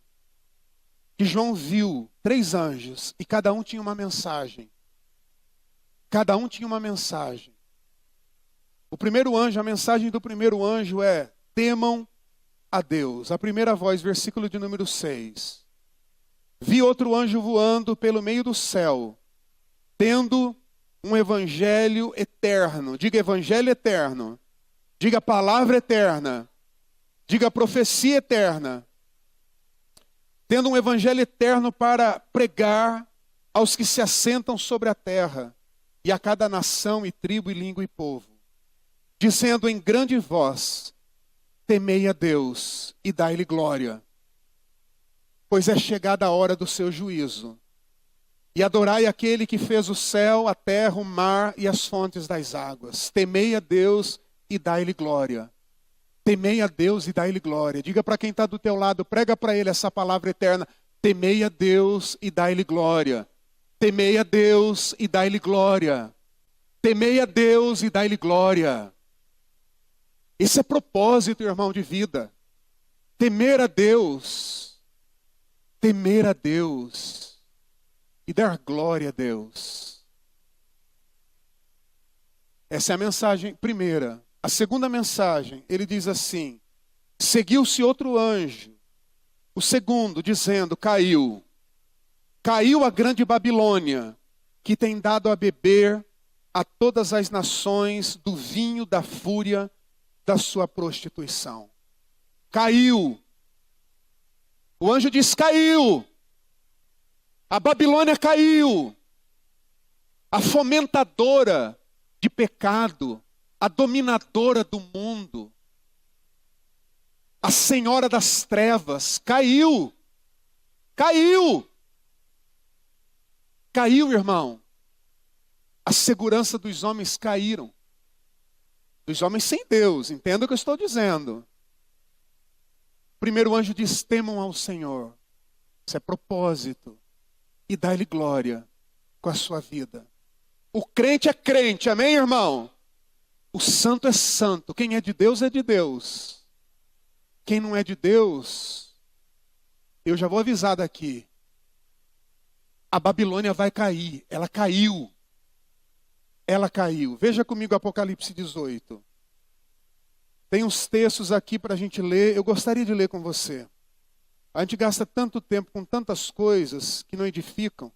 que João viu 3 anjos e cada um tinha uma mensagem. Cada um tinha uma mensagem. O primeiro anjo, a mensagem do primeiro anjo é: temam a Deus. A primeira voz, versículo de número 6. Vi outro anjo voando pelo meio do céu, tendo um evangelho eterno. Diga evangelho eterno. Diga palavra eterna. Diga profecia eterna. Tendo um evangelho eterno para pregar aos que se assentam sobre a terra, e a cada nação e tribo e língua e povo, dizendo em grande voz: temei a Deus e dai-lhe glória, pois é chegada a hora do seu juízo. E adorai aquele que fez o céu, a terra, o mar e as fontes das águas. Temei a Deus e dai-lhe glória. Temei a Deus e dai-lhe glória. Diga para quem está do teu lado, prega para ele essa palavra eterna. Temei a Deus e dai-lhe glória. Temei a Deus e dai-lhe glória. Temei a Deus e dai-lhe glória. Esse é propósito, irmão, de vida. Temer a Deus. Temer a Deus. E dar glória a Deus. Essa é a mensagem primeira. A segunda mensagem, ele diz assim: seguiu-se outro anjo, o segundo, dizendo: caiu a grande Babilônia, que tem dado a beber a todas as nações do vinho da fúria da sua prostituição. Caiu. O anjo diz: caiu. A Babilônia caiu. A fomentadora de pecado, a dominadora do mundo, a senhora das trevas, caiu. Caiu. Caiu, irmão. A segurança dos homens caíram. Dos homens sem Deus, entenda o que eu estou dizendo. O primeiro anjo diz: temam ao Senhor. Isso é propósito. E dá-lhe glória com a sua vida. O crente é crente, amém, irmão? O santo é santo. Quem é de Deus é de Deus. Quem não é de Deus, eu já vou avisar daqui. A Babilônia vai cair. Ela caiu. Ela caiu. Veja comigo Apocalipse 18. Tem uns textos aqui para a gente ler. Eu gostaria de ler com você. A gente gasta tanto tempo com tantas coisas que não edificam,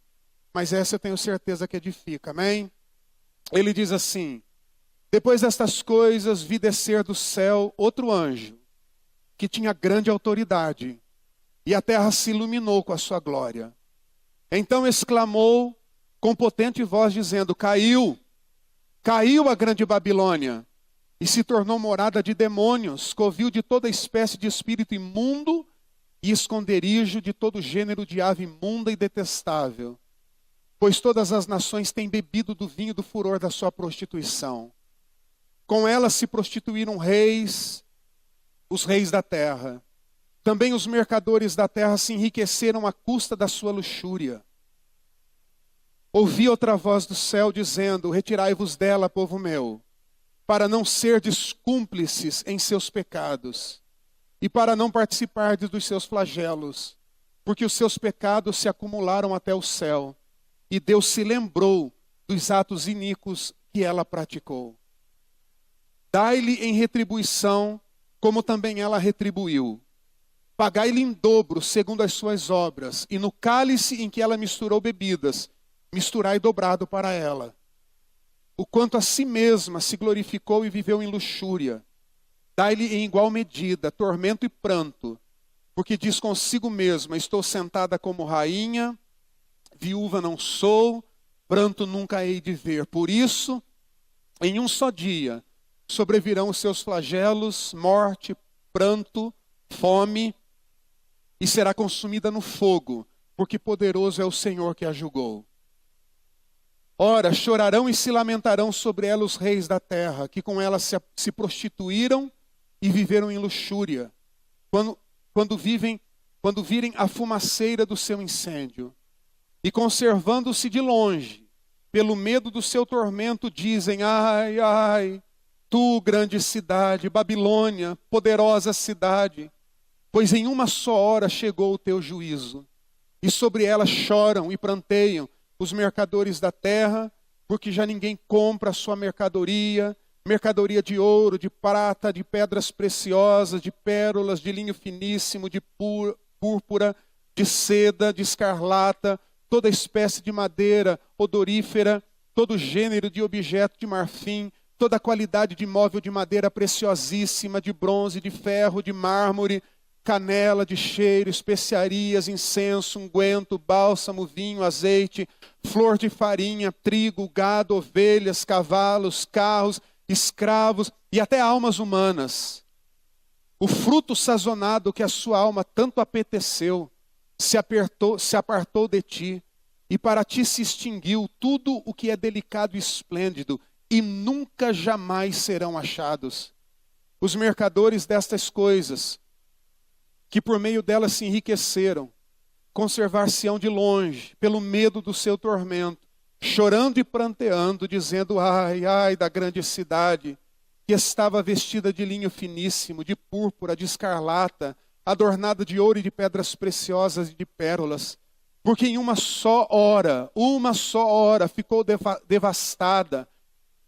mas essa eu tenho certeza que edifica, amém? Ele diz assim: depois destas coisas vi descer do céu outro anjo, que tinha grande autoridade, e a terra se iluminou com a sua glória. Então exclamou com potente voz, dizendo: caiu, caiu a grande Babilônia, e se tornou morada de demônios, covil de toda espécie de espírito imundo, e esconderijo de todo gênero de ave imunda e detestável. Pois todas as nações têm bebido do vinho do furor da sua prostituição. Com ela se prostituíram reis, os reis da terra. Também os mercadores da terra se enriqueceram à custa da sua luxúria. Ouvi outra voz do céu dizendo: retirai-vos dela, povo meu, para não serdes cúmplices em seus pecados, e para não participardes dos seus flagelos, porque os seus pecados se acumularam até o céu, e Deus se lembrou dos atos iníquos que ela praticou. Dai-lhe em retribuição, como também ela retribuiu. Pagai-lhe em dobro, segundo as suas obras, e no cálice em que ela misturou bebidas, misturai dobrado para ela. O quanto a si mesma se glorificou e viveu em luxúria, dai-lhe em igual medida tormento e pranto, porque diz consigo mesma: estou sentada como rainha, viúva não sou, pranto nunca hei de ver. Por isso, em um só dia, sobrevirão os seus flagelos, morte, pranto, fome, e será consumida no fogo, porque poderoso é o Senhor que a julgou. Ora, chorarão e se lamentarão sobre ela os reis da terra, que com ela se prostituíram e viveram em luxúria, quando virem a fumaceira do seu incêndio. E conservando-se de longe, pelo medo do seu tormento, dizem: ai, ai, tu, grande cidade, Babilônia, poderosa cidade, pois em uma só hora chegou o teu juízo. E sobre ela choram e pranteiam os mercadores da terra, porque já ninguém compra a sua mercadoria, mercadoria de ouro, de prata, de pedras preciosas, de pérolas, de linho finíssimo, de púrpura, de seda, de escarlata, toda espécie de madeira odorífera, todo gênero de objeto de marfim, toda qualidade de móvel de madeira preciosíssima, de bronze, de ferro, de mármore, canela, de cheiro, especiarias, incenso, unguento, bálsamo, vinho, azeite, flor de farinha, trigo, gado, ovelhas, cavalos, carros, escravos e até almas humanas. O fruto sazonado que a sua alma tanto apeteceu se apartou de ti, e para ti se extinguiu tudo o que é delicado e esplêndido, e nunca jamais serão achados. Os mercadores destas coisas, que por meio delas se enriqueceram, conservar-se-ão de longe, pelo medo do seu tormento, chorando e pranteando, dizendo: ai, ai da grande cidade, que estava vestida de linho finíssimo, de púrpura, de escarlata, adornada de ouro e de pedras preciosas e de pérolas, porque em uma só hora ficou devastada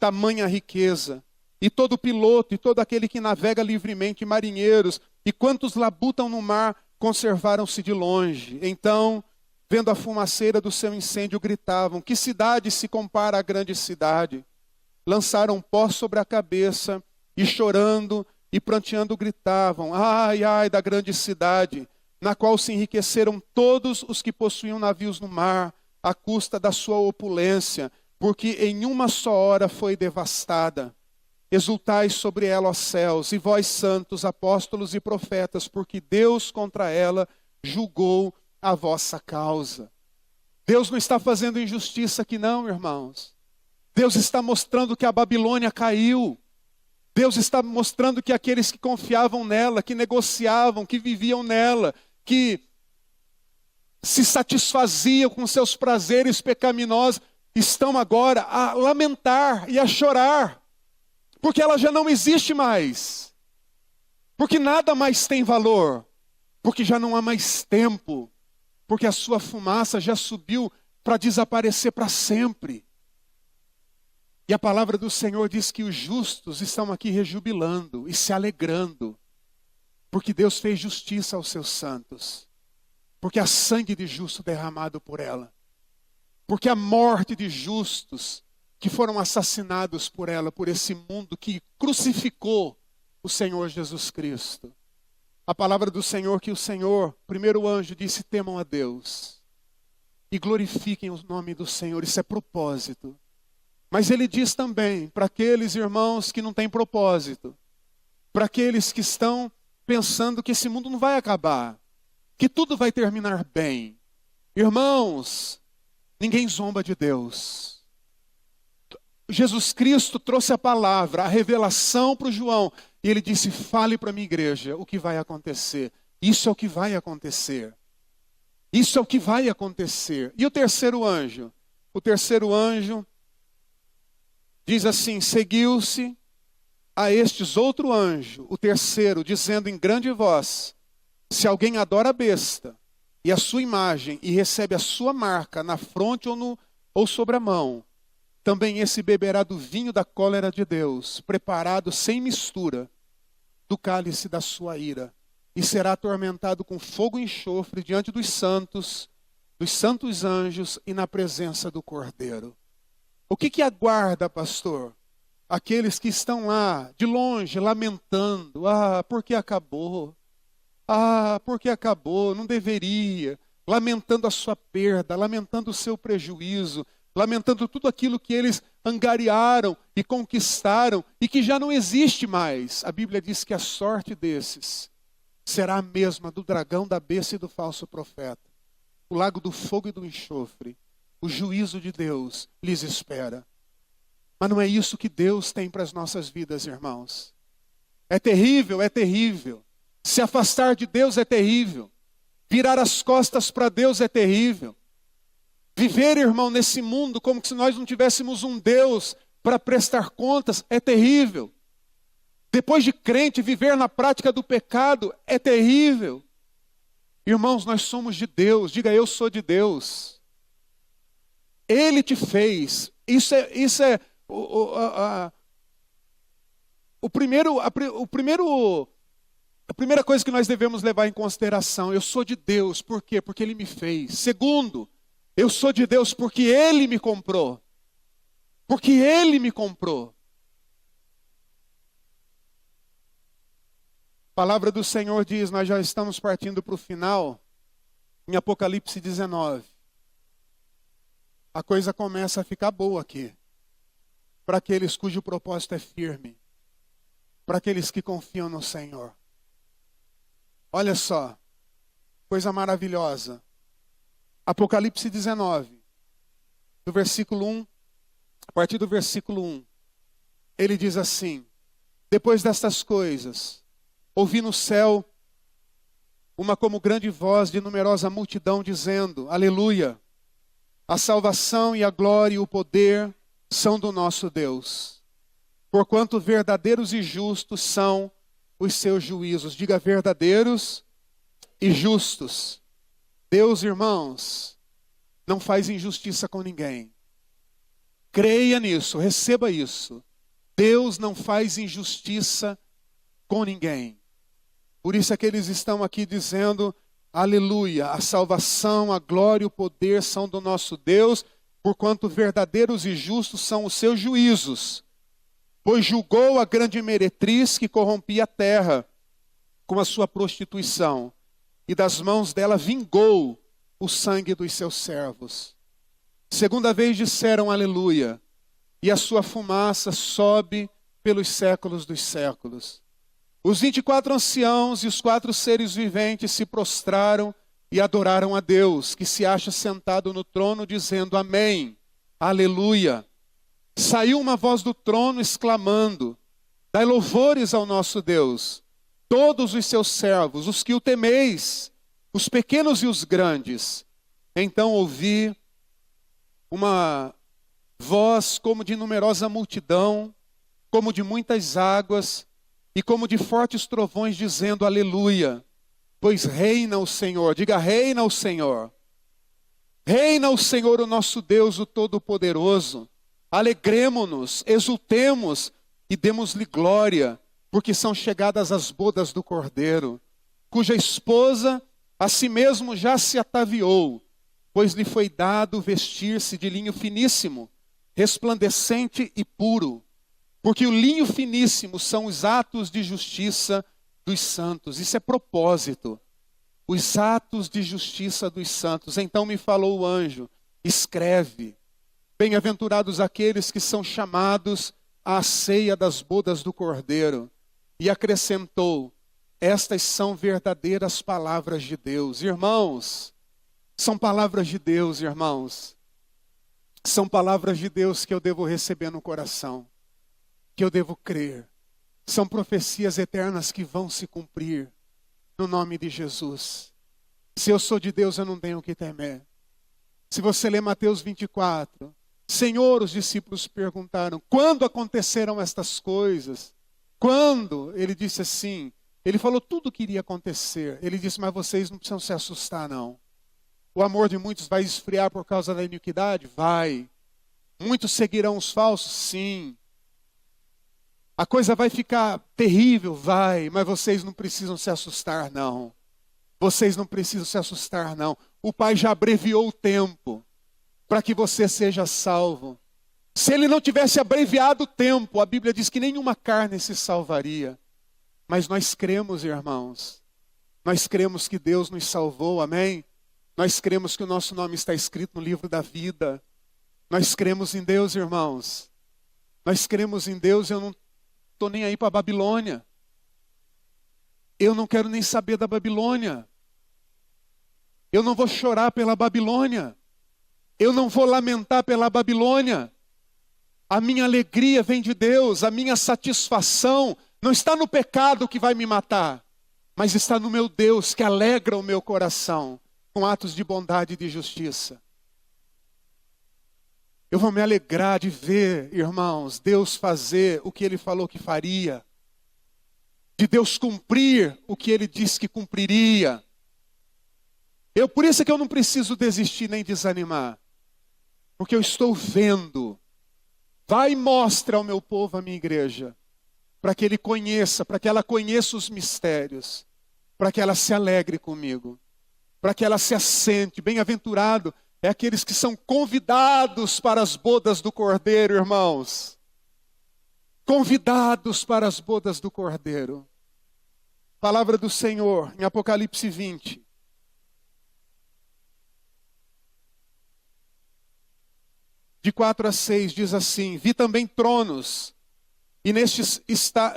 tamanha riqueza. E todo piloto e todo aquele que navega livremente, marinheiros, e quantos labutam no mar, conservaram-se de longe. Então, vendo a fumaceira do seu incêndio, gritavam: que cidade se compara à grande cidade? Lançaram pó sobre a cabeça, e chorando e pranteando gritavam: ai, ai da grande cidade, na qual se enriqueceram todos os que possuíam navios no mar, à custa da sua opulência. porque em uma só hora foi devastada. Exultai sobre ela, ó céus, e vós santos, apóstolos e profetas, porque Deus contra ela julgou a vossa causa. Deus não está fazendo injustiça aqui não, irmãos. Deus está mostrando que a Babilônia caiu. Deus está mostrando que aqueles que confiavam nela, que negociavam, que viviam nela, que se satisfaziam com seus prazeres pecaminosos, estão agora a lamentar e a chorar, porque ela já não existe mais, porque nada mais tem valor, porque já não há mais tempo, porque a sua fumaça já subiu para desaparecer para sempre. E a palavra do Senhor diz que os justos estão aqui rejubilando e se alegrando, porque Deus fez justiça aos seus santos, porque há sangue de justo derramado por ela, porque a morte de justos que foram assassinados por ela, por esse mundo que crucificou o Senhor Jesus Cristo. A palavra do Senhor que o Senhor, primeiro anjo, disse: temam a Deus e glorifiquem o nome do Senhor. Isso é propósito. Mas ele diz também para aqueles irmãos que não têm propósito, para aqueles que estão pensando que esse mundo não vai acabar, que tudo vai terminar bem. Irmãos, ninguém zomba de Deus. Jesus Cristo trouxe a palavra, a revelação para o João, e ele disse: fale para a minha igreja o que vai acontecer. Isso é o que vai acontecer. Isso é o que vai acontecer. E o terceiro anjo? O terceiro anjo diz assim: seguiu-se a estes outro anjo, o terceiro, dizendo em grande voz: se alguém adora a besta e a sua imagem e recebe a sua marca na fronte ou sobre a mão, também esse beberá do vinho da cólera de Deus, preparado sem mistura, do cálice da sua ira, e será atormentado com fogo e enxofre diante dos santos anjos e na presença do Cordeiro. O que aguarda, pastor? Aqueles que estão lá, de longe, lamentando: ah, porque acabou? Ah, porque acabou? Não deveria. Lamentando a sua perda, lamentando o seu prejuízo, lamentando tudo aquilo que eles angariaram e conquistaram e que já não existe mais. A Bíblia diz que a sorte desses será a mesma do dragão, da besta e do falso profeta. O lago do fogo e do enxofre. O juízo de Deus lhes espera. Mas não é isso que Deus tem para as nossas vidas, irmãos. É terrível, é terrível. Se afastar de Deus é terrível. Virar as costas para Deus é terrível. Viver, irmão, nesse mundo como se nós não tivéssemos um Deus para prestar contas é terrível. Depois de crente, viver na prática do pecado é terrível. Irmãos, nós somos de Deus. Diga: eu sou de Deus. Ele te fez. A primeira coisa que nós devemos levar em consideração: eu sou de Deus. Por quê? Porque Ele me fez. Segundo, eu sou de Deus porque Ele me comprou. Porque Ele me comprou. A palavra do Senhor diz, nós já estamos partindo para o final, em Apocalipse 19. A coisa começa a ficar boa aqui. Para aqueles cujo propósito é firme. Para aqueles que confiam no Senhor. Olha só, coisa maravilhosa. Apocalipse 19, do versículo 1, a partir do versículo 1, ele diz assim: depois destas coisas, ouvi no céu uma como grande voz de numerosa multidão dizendo: aleluia, a salvação e a glória e o poder são do nosso Deus, porquanto verdadeiros e justos são os seus juízos. Diga: verdadeiros e justos. Deus, irmãos, não faz injustiça com ninguém. Creia nisso, receba isso. Deus não faz injustiça com ninguém. Por isso é que eles estão aqui dizendo: aleluia, a salvação, a glória e o poder são do nosso Deus, porquanto verdadeiros e justos são os seus juízos. Pois julgou a grande meretriz que corrompia a terra com a sua prostituição, e das mãos dela vingou o sangue dos seus servos. Segunda vez disseram aleluia, e a sua fumaça sobe pelos séculos dos séculos. Os 24 anciãos e os 4 seres viventes se prostraram e adoraram a Deus, que se acha sentado no trono, dizendo amém, aleluia. Saiu uma voz do trono exclamando, dai louvores ao nosso Deus, todos os seus servos, os que o temeis, os pequenos e os grandes. Então ouvi uma voz como de numerosa multidão, como de muitas águas, e como de fortes trovões, dizendo aleluia, pois reina o Senhor. Diga, reina o Senhor. Reina o Senhor, o nosso Deus, o Todo-Poderoso. Alegremo-nos, exultemos e demos-lhe glória, porque são chegadas as bodas do Cordeiro, cuja esposa a si mesmo já se ataviou, pois lhe foi dado vestir-se de linho finíssimo, resplandecente e puro, porque o linho finíssimo são os atos de justiça dos santos. Isso é propósito. Os atos de justiça dos santos. Então me falou o anjo, escreve, bem-aventurados aqueles que são chamados à ceia das bodas do Cordeiro. E acrescentou, estas são verdadeiras palavras de Deus. Irmãos, são palavras de Deus, irmãos. São palavras de Deus que eu devo receber no coração, que eu devo crer. São profecias eternas que vão se cumprir no nome de Jesus. Se eu sou de Deus, eu não tenho o que temer. Se você ler Mateus 24, Senhor, os discípulos perguntaram, quando aconteceram estas coisas? Quando? Ele disse assim, ele falou tudo o que iria acontecer. Ele disse, mas vocês não precisam se assustar não. O amor de muitos vai esfriar por causa da iniquidade? Vai. Muitos seguirão os falsos? Sim. A coisa vai ficar terrível? Vai. Mas vocês não precisam se assustar não. Vocês não precisam se assustar não. O Pai já abreviou o tempo para que você seja salvo. Se Ele não tivesse abreviado o tempo, a Bíblia diz que nenhuma carne se salvaria. Mas nós cremos, irmãos. Nós cremos que Deus nos salvou, amém? Nós cremos que o nosso nome está escrito no livro da vida. Nós cremos em Deus, irmãos. Nós cremos em Deus, eu não estou nem aí para a Babilônia. Eu não quero nem saber da Babilônia. Eu não vou chorar pela Babilônia. Eu não vou lamentar pela Babilônia. A minha alegria vem de Deus, a minha satisfação não está no pecado que vai me matar, mas está no meu Deus que alegra o meu coração com atos de bondade e de justiça. Eu vou me alegrar de ver, irmãos, Deus fazer o que Ele falou que faria, de Deus cumprir o que Ele disse que cumpriria. Por isso é que eu não preciso desistir nem desanimar, porque eu estou vendo. Vai e mostra ao meu povo, a minha igreja, para que ele conheça, para que ela conheça os mistérios, para que ela se alegre comigo, para que ela se assente. Bem-aventurado é aqueles que são convidados para as bodas do Cordeiro, irmãos. Convidados para as bodas do Cordeiro. Palavra do Senhor em Apocalipse 20. De 4 a 6 diz assim, vi também tronos, e nestes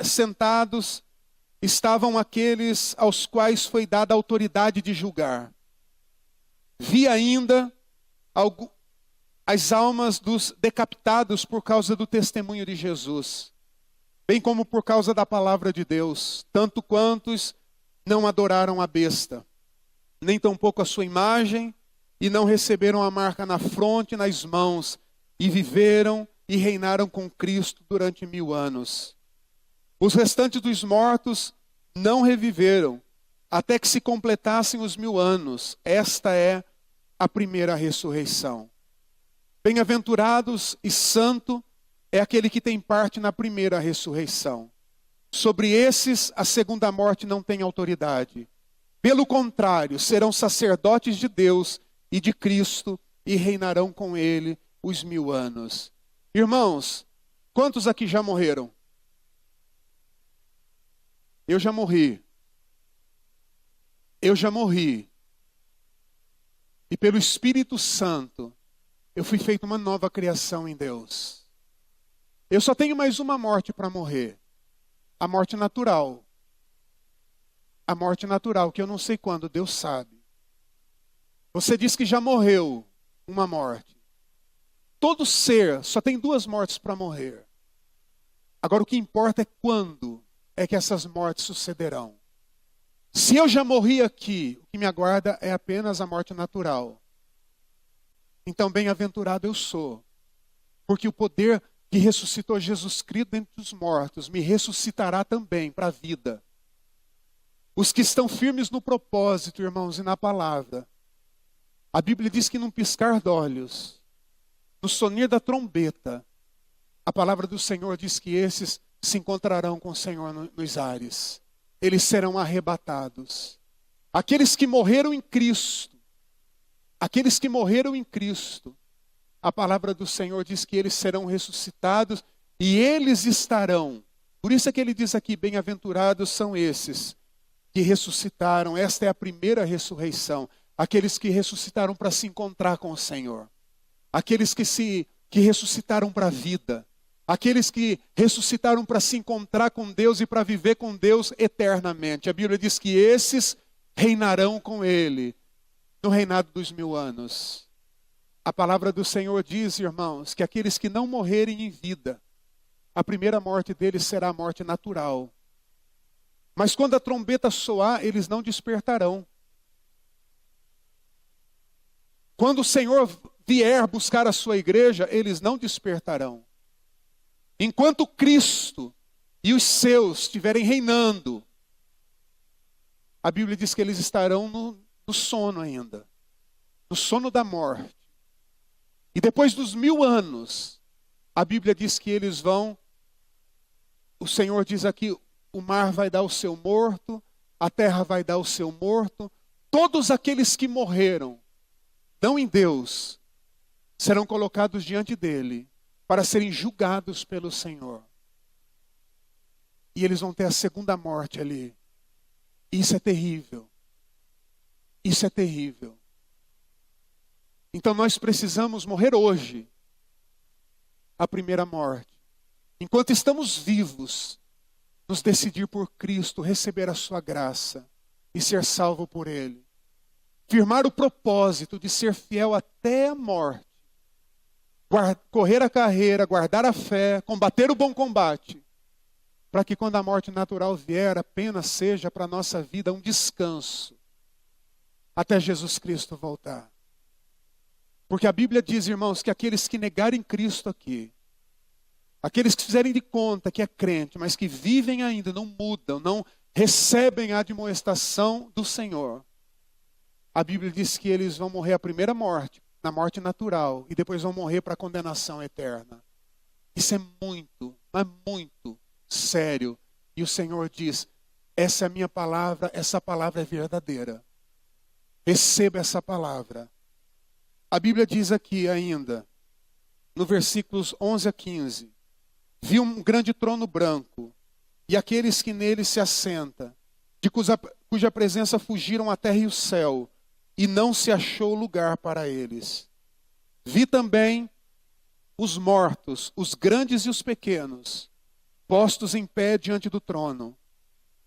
sentados estavam aqueles aos quais foi dada a autoridade de julgar. Vi ainda as almas dos decapitados por causa do testemunho de Jesus, bem como por causa da palavra de Deus, tanto quantos não adoraram a besta, nem tampouco a sua imagem, e não receberam a marca na fronte e nas mãos, e viveram e reinaram com Cristo durante 1000 anos. Os restantes dos mortos não reviveram, até que se completassem os 1000 anos. Esta é a primeira ressurreição. Bem-aventurados e santo é aquele que tem parte na primeira ressurreição. Sobre esses, a segunda morte não tem autoridade. Pelo contrário, serão sacerdotes de Deus e de Cristo e reinarão com Ele os 1000 anos. Irmãos, quantos aqui já morreram? Eu já morri. Eu já morri. E pelo Espírito Santo, eu fui feito uma nova criação em Deus. Eu só tenho mais uma morte para morrer. A morte natural. A morte natural, que eu não sei quando, Deus sabe. Você diz que já morreu uma morte. Todo ser só tem 2 mortes para morrer. Agora o que importa é quando é que essas mortes sucederão. Se eu já morri aqui, o que me aguarda é apenas a morte natural. Então bem-aventurado eu sou, porque o poder que ressuscitou Jesus Cristo dentre os mortos me ressuscitará também para a vida. Os que estão firmes no propósito, irmãos, e na palavra. A Bíblia diz que num piscar de olhos, no sonir da trombeta, a palavra do Senhor diz que esses se encontrarão com o Senhor nos ares. Eles serão arrebatados. Aqueles que morreram em Cristo, aqueles que morreram em Cristo, a palavra do Senhor diz que eles serão ressuscitados e eles estarão. Por isso é que ele diz aqui, bem-aventurados são esses que ressuscitaram. Esta é a primeira ressurreição. Aqueles que ressuscitaram para se encontrar com o Senhor. Aqueles que ressuscitaram para a vida. Aqueles que ressuscitaram para se encontrar com Deus e para viver com Deus eternamente. A Bíblia diz que esses reinarão com Ele no reinado dos 1000 anos. A palavra do Senhor diz, irmãos, que aqueles que não morrerem em vida, a primeira morte deles será a morte natural. Mas quando a trombeta soar, eles não despertarão. Quando o Senhor vier buscar a sua igreja, eles não despertarão. Enquanto Cristo e os seus estiverem reinando, a Bíblia diz que eles estarão no sono ainda. No sono da morte. E depois dos 1000 anos, a Bíblia diz que eles vão, o Senhor diz aqui, o mar vai dar o seu morto, a terra vai dar o seu morto, todos aqueles que morreram, não em Deus, serão colocados diante dele, para serem julgados pelo Senhor. E eles vão ter a segunda morte ali. Isso é terrível. Isso é terrível. Então nós precisamos morrer hoje a primeira morte. Enquanto estamos vivos, nos decidir por Cristo, receber a sua graça e ser salvo por Ele. Firmar o propósito de ser fiel até a morte. Correr a carreira, guardar a fé, combater o bom combate. Para que quando a morte natural vier, apenas seja para a nossa vida um descanso. Até Jesus Cristo voltar. Porque a Bíblia diz, irmãos, que aqueles que negarem Cristo aqui, aqueles que fizerem de conta que é crente, mas que vivem ainda, não mudam, não recebem a admoestação do Senhor, a Bíblia diz que eles vão morrer a primeira morte, na morte natural, e depois vão morrer para a condenação eterna. Isso é muito, mas muito sério. E o Senhor diz, essa é a minha palavra, essa palavra é verdadeira. Receba essa palavra. A Bíblia diz aqui ainda, no versículos 11 a 15, vi um grande trono branco, e aqueles que nele se assentam, de cuja presença fugiram a terra e o céu, e não se achou lugar para eles. Vi também os mortos, os grandes e os pequenos, postos em pé diante do trono.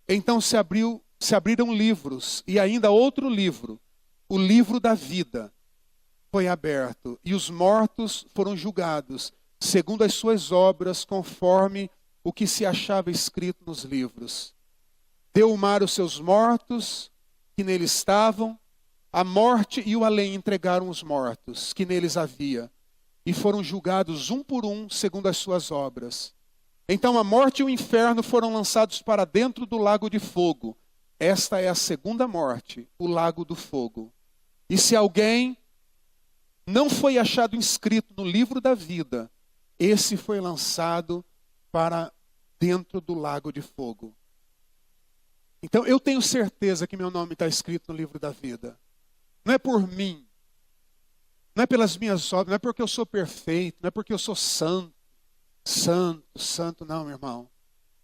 Então se abriram livros, e ainda outro livro, o livro da vida, foi aberto, e os mortos foram julgados, segundo as suas obras, conforme o que se achava escrito nos livros. Deu o mar os seus mortos, que nele estavam, a morte e o além entregaram os mortos, que neles havia, e foram julgados um por um, segundo as suas obras. Então a morte e o inferno foram lançados para dentro do lago de fogo. Esta é a segunda morte, o lago do fogo. E se alguém não foi achado inscrito no livro da vida, esse foi lançado para dentro do lago de fogo. Então eu tenho certeza que meu nome está escrito no livro da vida. Não é por mim, não é pelas minhas obras, não é porque eu sou perfeito, não é porque eu sou santo, não, meu irmão.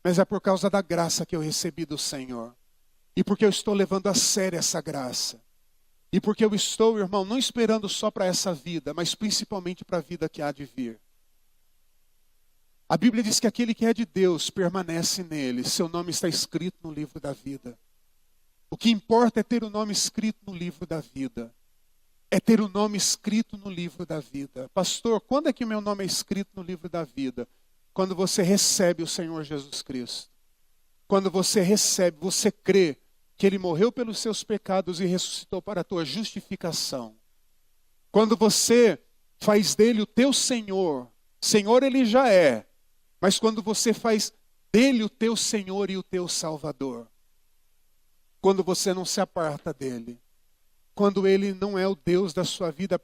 Mas é por causa da graça que eu recebi do Senhor. E porque eu estou levando a sério essa graça. E porque eu estou, irmão, não esperando só para essa vida, mas principalmente para a vida que há de vir. A Bíblia diz que aquele que é de Deus permanece nele. Seu nome está escrito no livro da vida. O que importa é ter o nome escrito no livro da vida. É ter o nome escrito no livro da vida. Pastor, quando é que o meu nome é escrito no livro da vida? Quando você recebe o Senhor Jesus Cristo. Quando você recebe, você crê que Ele morreu pelos seus pecados e ressuscitou para a tua justificação. Quando você faz dele o teu Senhor, Senhor Ele já é, mas quando você faz dele o teu Senhor e o teu Salvador, quando você não se aparta dele, quando Ele não é o Deus da sua vida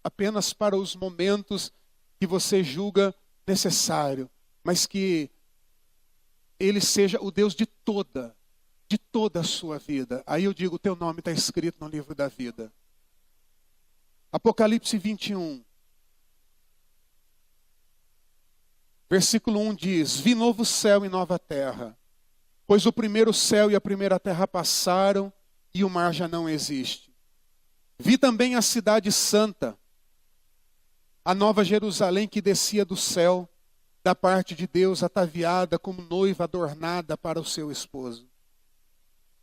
apenas para os momentos que você julga necessário, mas que Ele seja o Deus de toda a sua vida. Aí eu digo, o teu nome está escrito no livro da vida. Apocalipse 21. Versículo 1 diz: Vi novo céu e nova terra, pois o primeiro céu e a primeira terra passaram e o mar já não existe. Vi também a cidade santa, a nova Jerusalém que descia do céu, da parte de Deus, ataviada como noiva adornada para o seu esposo.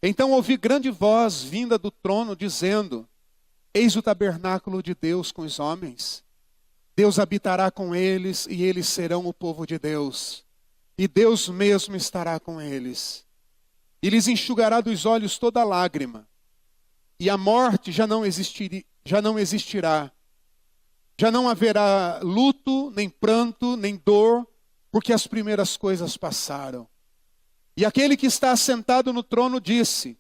Então ouvi grande voz vinda do trono, dizendo: Eis o tabernáculo de Deus com os homens. Deus habitará com eles, e eles serão o povo de Deus. E Deus mesmo estará com eles. E lhes enxugará dos olhos toda lágrima. E a morte já não existirá. Já não haverá luto, nem pranto, nem dor, porque as primeiras coisas passaram. E aquele que está assentado no trono disse: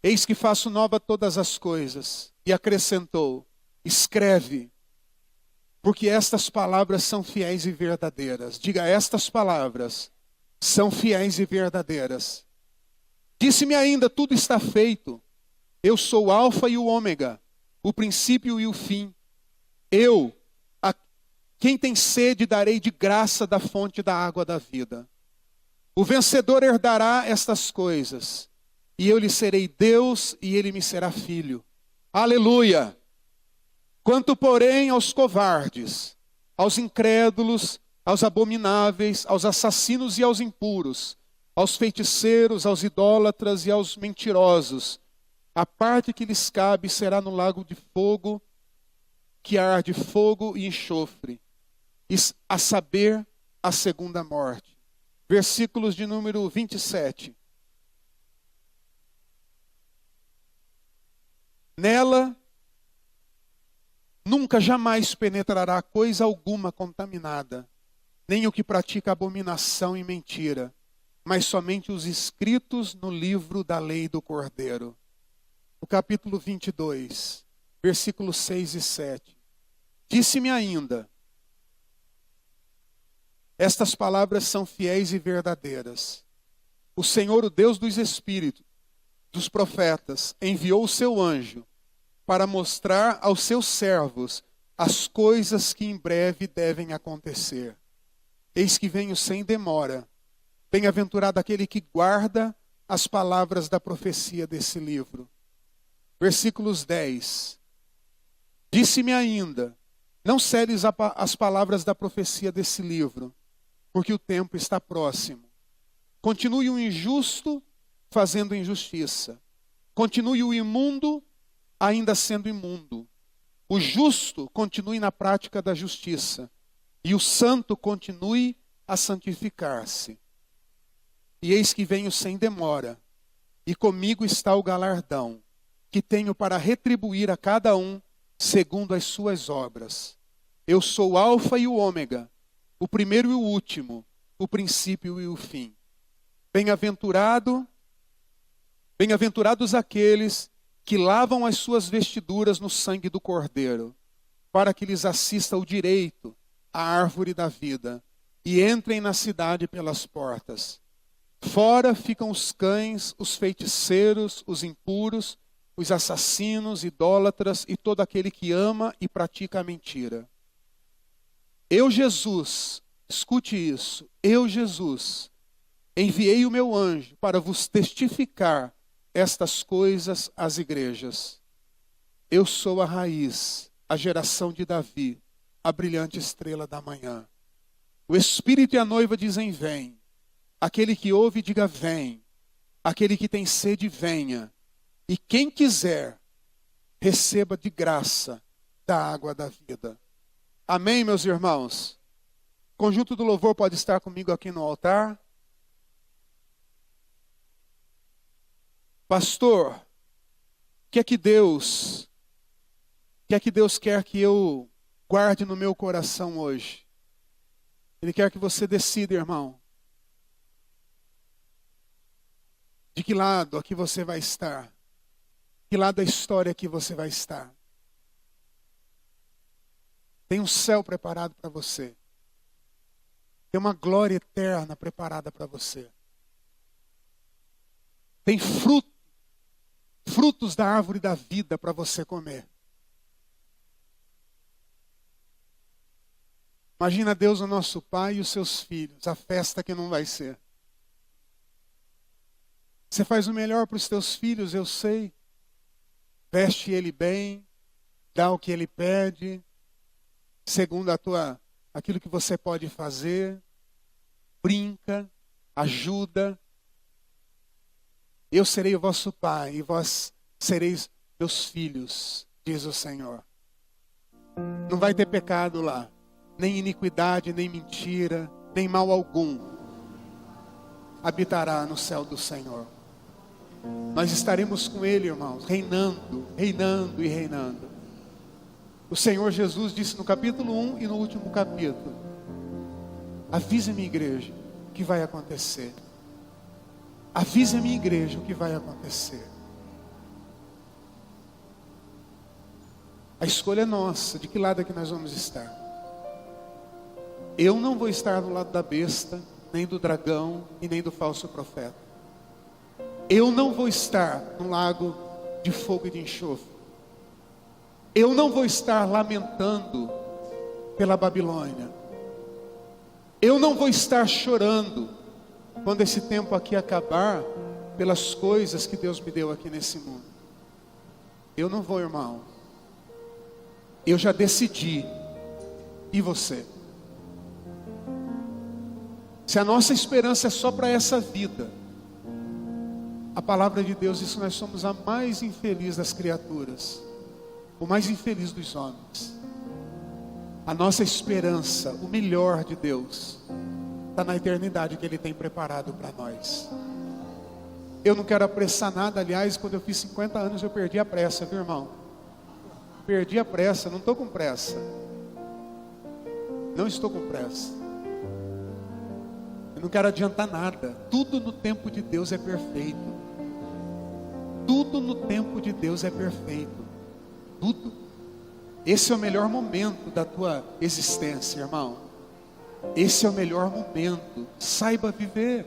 Eis que faço nova todas as coisas. E acrescentou: Escreve, porque estas palavras são fiéis e verdadeiras. Diga, estas palavras são fiéis e verdadeiras. Disse-me ainda: tudo está feito. Eu sou o Alfa e o Ômega, o princípio e o fim. Eu, a quem tem sede, darei de graça da fonte da água da vida. O vencedor herdará estas coisas, e eu lhe serei Deus, e ele me será filho. Aleluia! Quanto, porém, aos covardes, aos incrédulos, aos abomináveis, aos assassinos e aos impuros, aos feiticeiros, aos idólatras e aos mentirosos, a parte que lhes cabe será no lago de fogo, que arde fogo e enxofre, a saber, a segunda morte. Versículos de número 27. Nela nunca jamais penetrará coisa alguma contaminada, nem o que pratica abominação e mentira, mas somente os escritos no livro da lei do Cordeiro. O capítulo 22, versículos 6 e 7. Disse-me ainda: estas palavras são fiéis e verdadeiras. O Senhor, o Deus dos Espíritos, dos profetas, enviou o seu anjo para mostrar aos seus servos as coisas que em breve devem acontecer. Eis que venho sem demora. Bem-aventurado aquele que guarda as palavras da profecia desse livro. Versículos 10. Disse-me ainda: não celes as palavras da profecia desse livro, porque o tempo está próximo. Continue o injusto fazendo injustiça. Continue o imundo ainda sendo imundo. O justo continue na prática da justiça. E o santo continue a santificar-se. E eis que venho sem demora. E comigo está o galardão, que tenho para retribuir a cada um segundo as suas obras. Eu sou o Alfa e o Ômega, o primeiro e o último, o princípio e o fim. Bem-aventurados aqueles que lavam as suas vestiduras no sangue do Cordeiro, para que lhes assista o direito à árvore da vida, e entrem na cidade pelas portas. Fora ficam os cães, os feiticeiros, os impuros, os assassinos, idólatras e todo aquele que ama e pratica a mentira. Eu, Jesus, escute isso, eu, Jesus, enviei o meu anjo para vos testificar estas coisas às igrejas. Eu sou a raiz, a geração de Davi, a brilhante estrela da manhã. O Espírito e a noiva dizem: vem. Aquele que ouve, diga: vem. Aquele que tem sede, venha. E quem quiser, receba de graça da água da vida. Amém, meus irmãos? O conjunto do louvor pode estar comigo aqui no altar. Pastor, o que é que Deus quer que eu guarde no meu coração hoje? Ele quer que você decida, irmão, de que lado aqui você vai estar. Que lado da história aqui você vai estar. Tem um céu preparado para você. Tem uma glória eterna preparada para você. Tem frutos da árvore da vida para você comer. Imagina Deus, o nosso Pai, e os seus filhos, a festa que não vai ser. Você faz o melhor para os teus filhos, eu sei. Veste ele bem, dá o que ele pede, segundo aquilo que você pode fazer. Brinca, ajuda. Eu serei o vosso Pai e vós sereis meus filhos, diz o Senhor. Não vai ter pecado lá. Nem iniquidade, nem mentira, nem mal algum habitará no céu do Senhor. Nós estaremos com Ele, irmãos, reinando, reinando e reinando. O Senhor Jesus disse no capítulo 1 e no último capítulo: avise a minha igreja o que vai acontecer. Avise a minha igreja o que vai acontecer. A escolha é nossa, de que lado é que nós vamos estar. Eu não vou estar do lado da besta, nem do dragão e nem do falso profeta. Eu não vou estar no lago de fogo e de enxofre. Eu não vou estar lamentando pela Babilônia. Eu não vou estar chorando quando esse tempo aqui acabar pelas coisas que Deus me deu aqui nesse mundo. Eu não vou, irmão. Eu já decidi. E você? Se a nossa esperança é só para essa vida, a palavra de Deus diz que nós somos a mais infeliz das criaturas, o mais infeliz dos homens. A nossa esperança, o melhor de Deus, está na eternidade que Ele tem preparado para nós. Eu não quero apressar nada. Aliás, quando eu fiz 50 anos eu perdi a pressa, viu, irmão? Perdi a pressa, não estou com pressa. Não estou com pressa. Eu não quero adiantar nada. Tudo no tempo de Deus é perfeito. Tudo no tempo de Deus é perfeito. Tudo. Esse é o melhor momento da tua existência, irmão. Esse é o melhor momento. Saiba viver.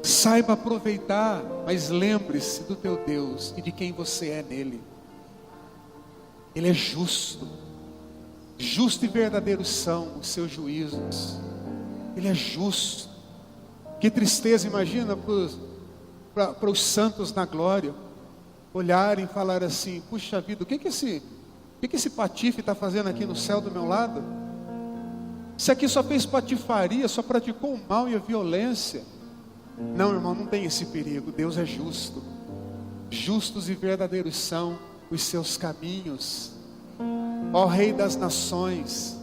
Saiba aproveitar. Mas lembre-se do teu Deus e de quem você é nele. Ele é justo. Justo e verdadeiros são os seus juízos. Ele é justo. Que tristeza, imagina para os santos na glória olharem e falar assim: puxa vida, o que esse patife está fazendo aqui no céu do meu lado? Esse aqui só fez patifaria, só praticou o mal e a violência. Não, irmão, não tem esse perigo. Deus é justo. Justos e verdadeiros são os seus caminhos. Ó Rei das nações,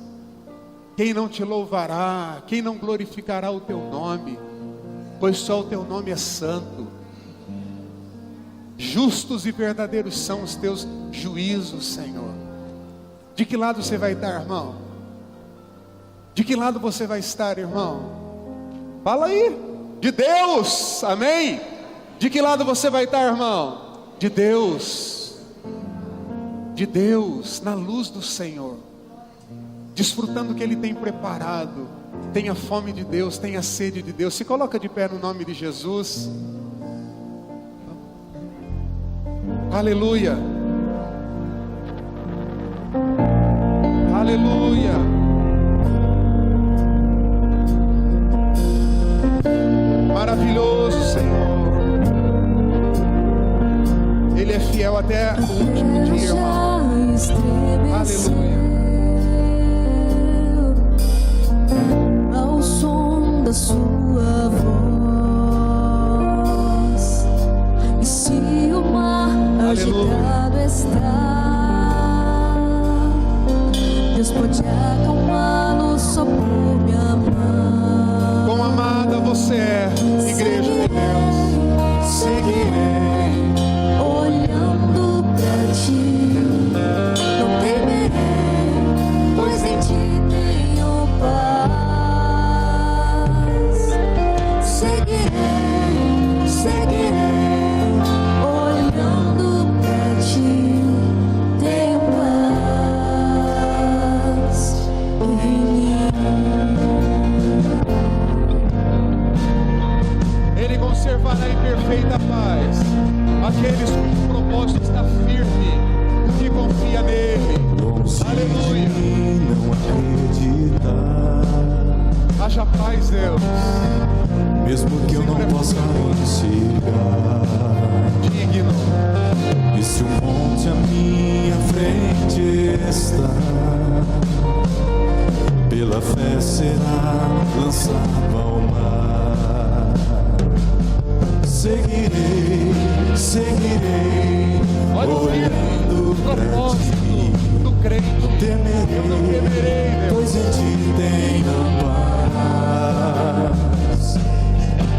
quem não te louvará, quem não glorificará o teu nome, pois só o teu nome é santo. Justos e verdadeiros são os teus juízos, Senhor. De que lado você vai estar, irmão? De que lado você vai estar, irmão? Fala aí. De Deus, amém? De que lado você vai estar, irmão? De Deus. De Deus, na luz do Senhor, desfrutando o que Ele tem preparado. Tenha fome de Deus, tenha sede de Deus. Se coloca de pé no nome de Jesus. Aleluia. Aleluia. Maravilhoso, Senhor. Ele é fiel até o último dia, irmão. Aleluia. Ao som da sua voz, e se o mar agitado está, Deus pode acalmá-lo só por me amar. Quão amada você é, igreja de Deus. Seguirei, Olhando pra ti, não temerei, pois em ti tenho paz. Seguirei, seguirei, olhando pra ti, tenho paz em mim. Ele conservará em perfeita paz aqueles cujo propósito está firme, que confia nele. Aleluia. Não acreditar, Haja paz, Deus. mesmo que eu não possa enxergar. Digno. E se o monte à minha frente está, pela fé será lançado ao mar. Seguirei, seguirei, Olha o olhando pra propósito ti. do crente. Eu não Temerei, temerei, Deus. pois em ti tenho paz.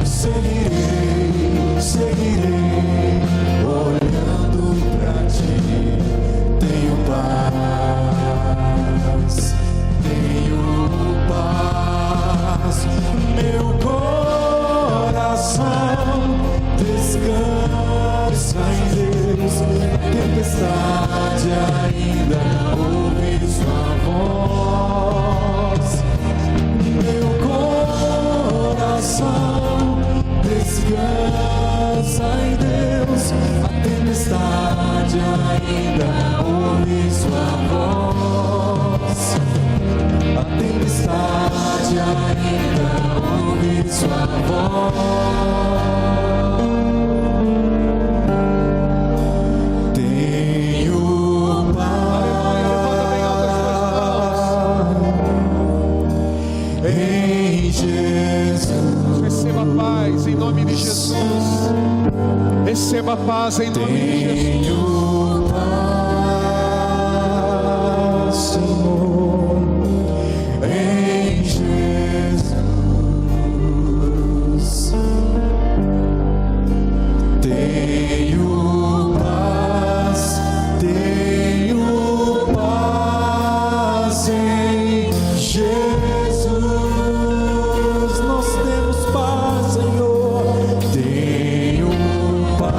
Seguirei, seguirei, olhando pra ti. Tenho paz, tenho paz. Meu coração descansa em Deus. A tempestade ainda ouve sua voz. Meu coração descansa em Deus. A tempestade ainda ouve sua voz. A tempestade ainda ouve sua voz. Tenho Levanta bem alto as suas paz em Jesus. Receba paz em nome de Jesus. Receba paz em nome de Jesus. Tenho paz, Senhor, em Jesus. Tenho paz em Jesus. Nós temos paz, Senhor. Tenho paz.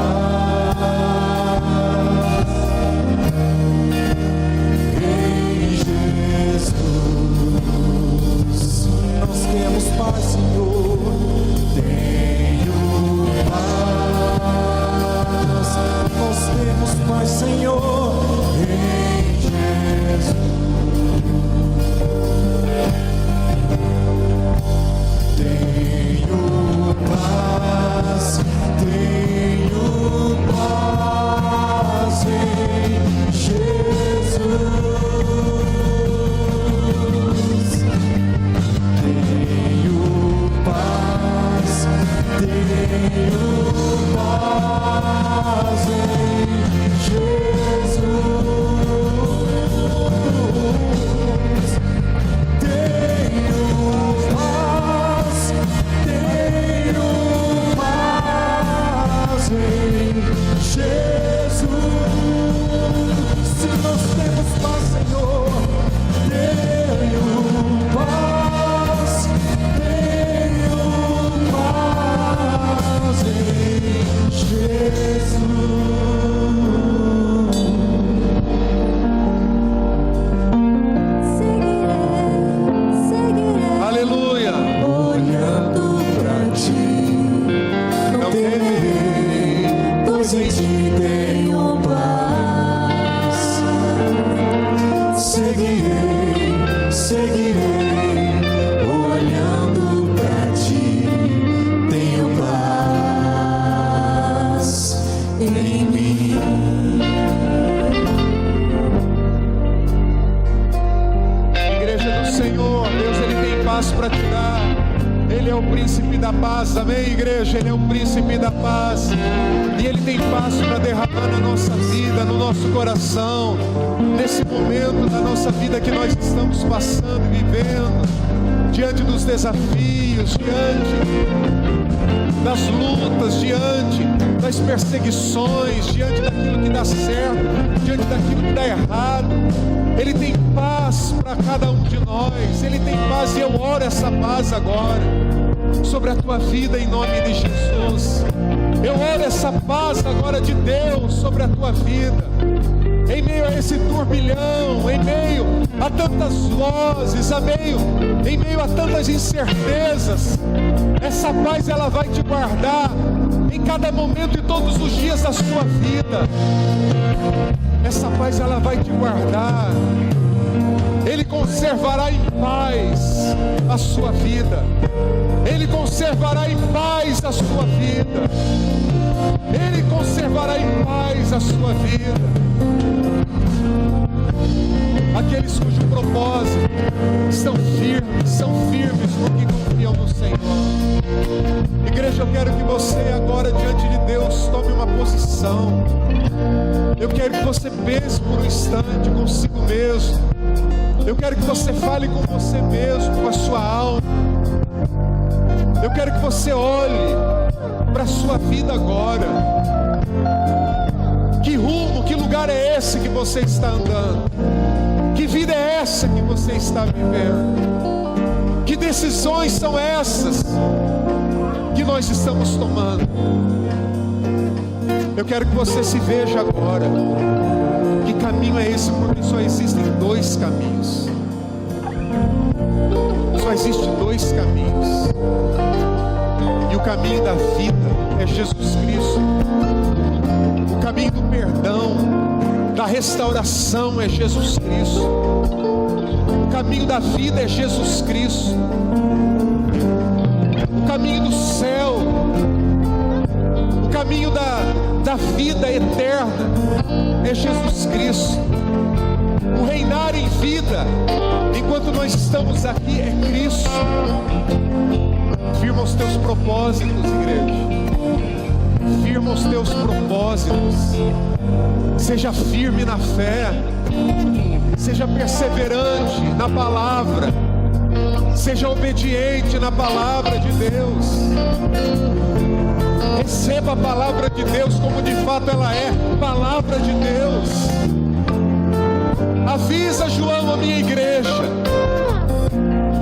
príncipe da paz, amém, igreja? Ele é o príncipe da paz. E Ele tem paz para derramar na nossa vida, no nosso coração, nesse momento da nossa vida que nós estamos passando e vivendo, diante dos desafios, diante das lutas, diante das perseguições, diante daquilo que dá certo, diante daquilo que dá errado. Ele tem paz para cada um de nós. Ele tem paz, e eu oro essa paz agora sobre a tua vida em nome de Jesus. Eu oro essa paz agora de Deus sobre a tua vida, em meio a esse turbilhão, em meio a tantas vozes, em meio a tantas incertezas. Essa paz, ela vai te guardar em cada momento e todos os dias da sua vida. Essa paz, ela vai te guardar. Ele conservará em paz a sua vida. Ele conservará em paz a sua vida. Ele conservará em paz a sua vida. Aqueles cujo propósito são firmes porque confiam no Senhor. Igreja, eu quero que você agora diante de Deus tome uma posição. Eu quero que você pense por um instante consigo mesmo. Eu quero que você fale com você mesmo, com a sua alma. Eu quero que você olhe para a sua vida agora. Que rumo, que lugar é esse que você está andando? Que vida é essa que você está vivendo? Que decisões são essas que nós estamos tomando? Eu quero que você se veja agora. Que caminho é esse? Porque só existem dois caminhos. Só existem dois caminhos. E o caminho da vida é Jesus Cristo. O caminho do perdão, da restauração é Jesus Cristo. O caminho da vida é Jesus Cristo. O caminho do céu, o caminho da vida eterna é Jesus Cristo. O reinar em vida, enquanto nós estamos aqui, é Cristo. Firma os teus propósitos, igreja. Firma os teus propósitos. Seja firme na fé. Seja perseverante na palavra. Seja obediente na palavra de Deus. Receba a palavra de Deus como de fato ela é, palavra de Deus. Avisa, João, a minha igreja.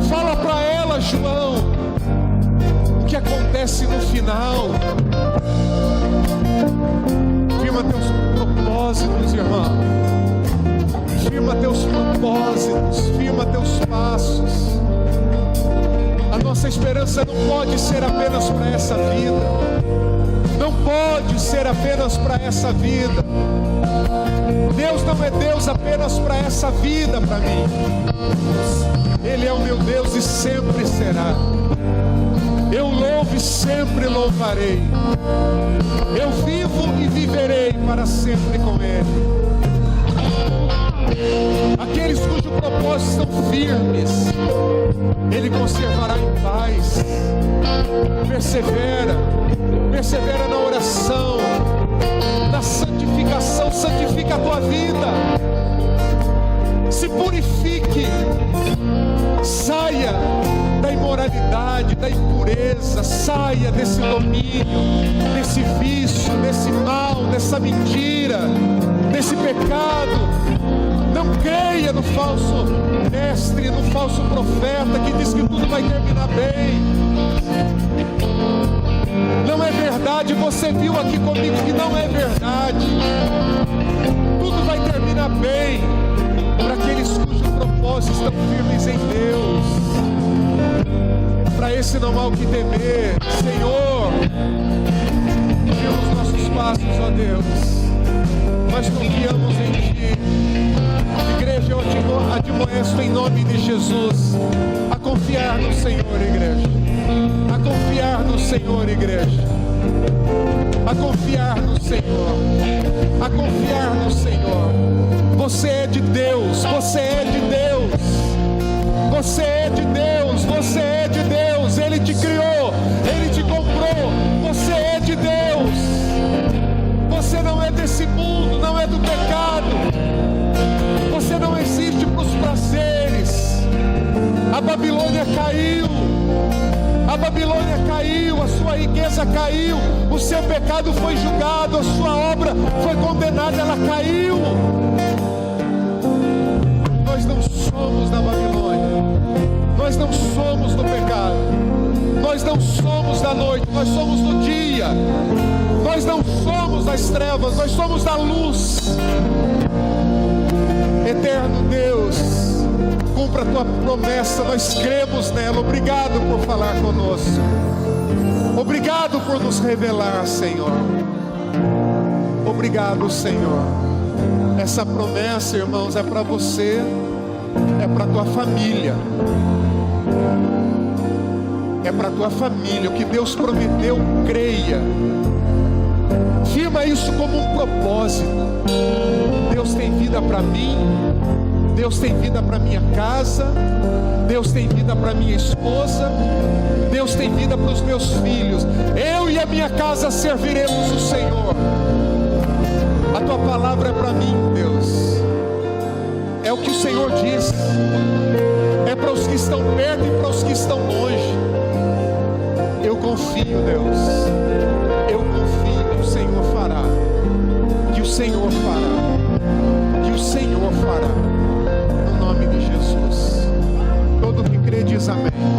Fala para ela, João, o que acontece no final. Firma teus propósitos, irmão. Firma teus propósitos, firma teus passos. A nossa esperança não pode ser apenas para essa vida. Não pode ser apenas para essa vida. Deus não é Deus apenas para essa vida, para mim. Ele é o meu Deus e sempre será. Eu louvo e sempre louvarei. Eu vivo e viverei para sempre com Ele. Aqueles cujos propósitos são firmes, Ele conservará em paz. Persevera na oração, na santificação. Santifica a tua vida, se purifique, saia da imoralidade, da impureza, saia desse domínio, desse vício, desse mal, dessa mentira, desse pecado. Não creia no falso mestre, no falso profeta que diz que tudo vai terminar bem. Não é verdade, você viu aqui comigo que não é verdade. Tudo vai terminar bem para aqueles cujos propósitos estão firmes em Deus. Para esse não há o que temer. Senhor, guia os nossos passos, ó Deus. Nós confiamos em Ti. Igreja, eu admoesto em nome de Jesus a confiar no Senhor, igreja. A confiar no Senhor, igreja. A confiar no Senhor. A confiar no Senhor. Você é de Deus. Você é de Deus. Você é de Deus. Você é de Deus. Ele te criou justiça caiu, o seu pecado foi julgado, a sua obra foi condenada, ela caiu. Nós não somos da Babilônia, nós não somos do pecado, nós não somos da noite, nós somos do dia, nós não somos das trevas, nós somos da luz. Eterno Deus, cumpra a tua promessa, nós cremos nela. Obrigado por falar conosco, obrigado por nos revelar, Senhor. Obrigado, Senhor. Essa promessa, irmãos, é para você, é para tua família, é para tua família. O que Deus prometeu, creia, firma isso como um propósito. Deus tem vida para mim, Deus tem vida para minha casa, Deus tem vida para minha esposa, Deus tem vida para os meus filhos. Eu e a minha casa serviremos o Senhor. A tua palavra é para mim, Deus. É o que o Senhor diz. É para os que estão perto e para os que estão longe. Eu confio, Deus. Eu confio que o Senhor fará. Que o Senhor fará. Que o Senhor fará. No nome de Jesus. Todo que crê diz amém.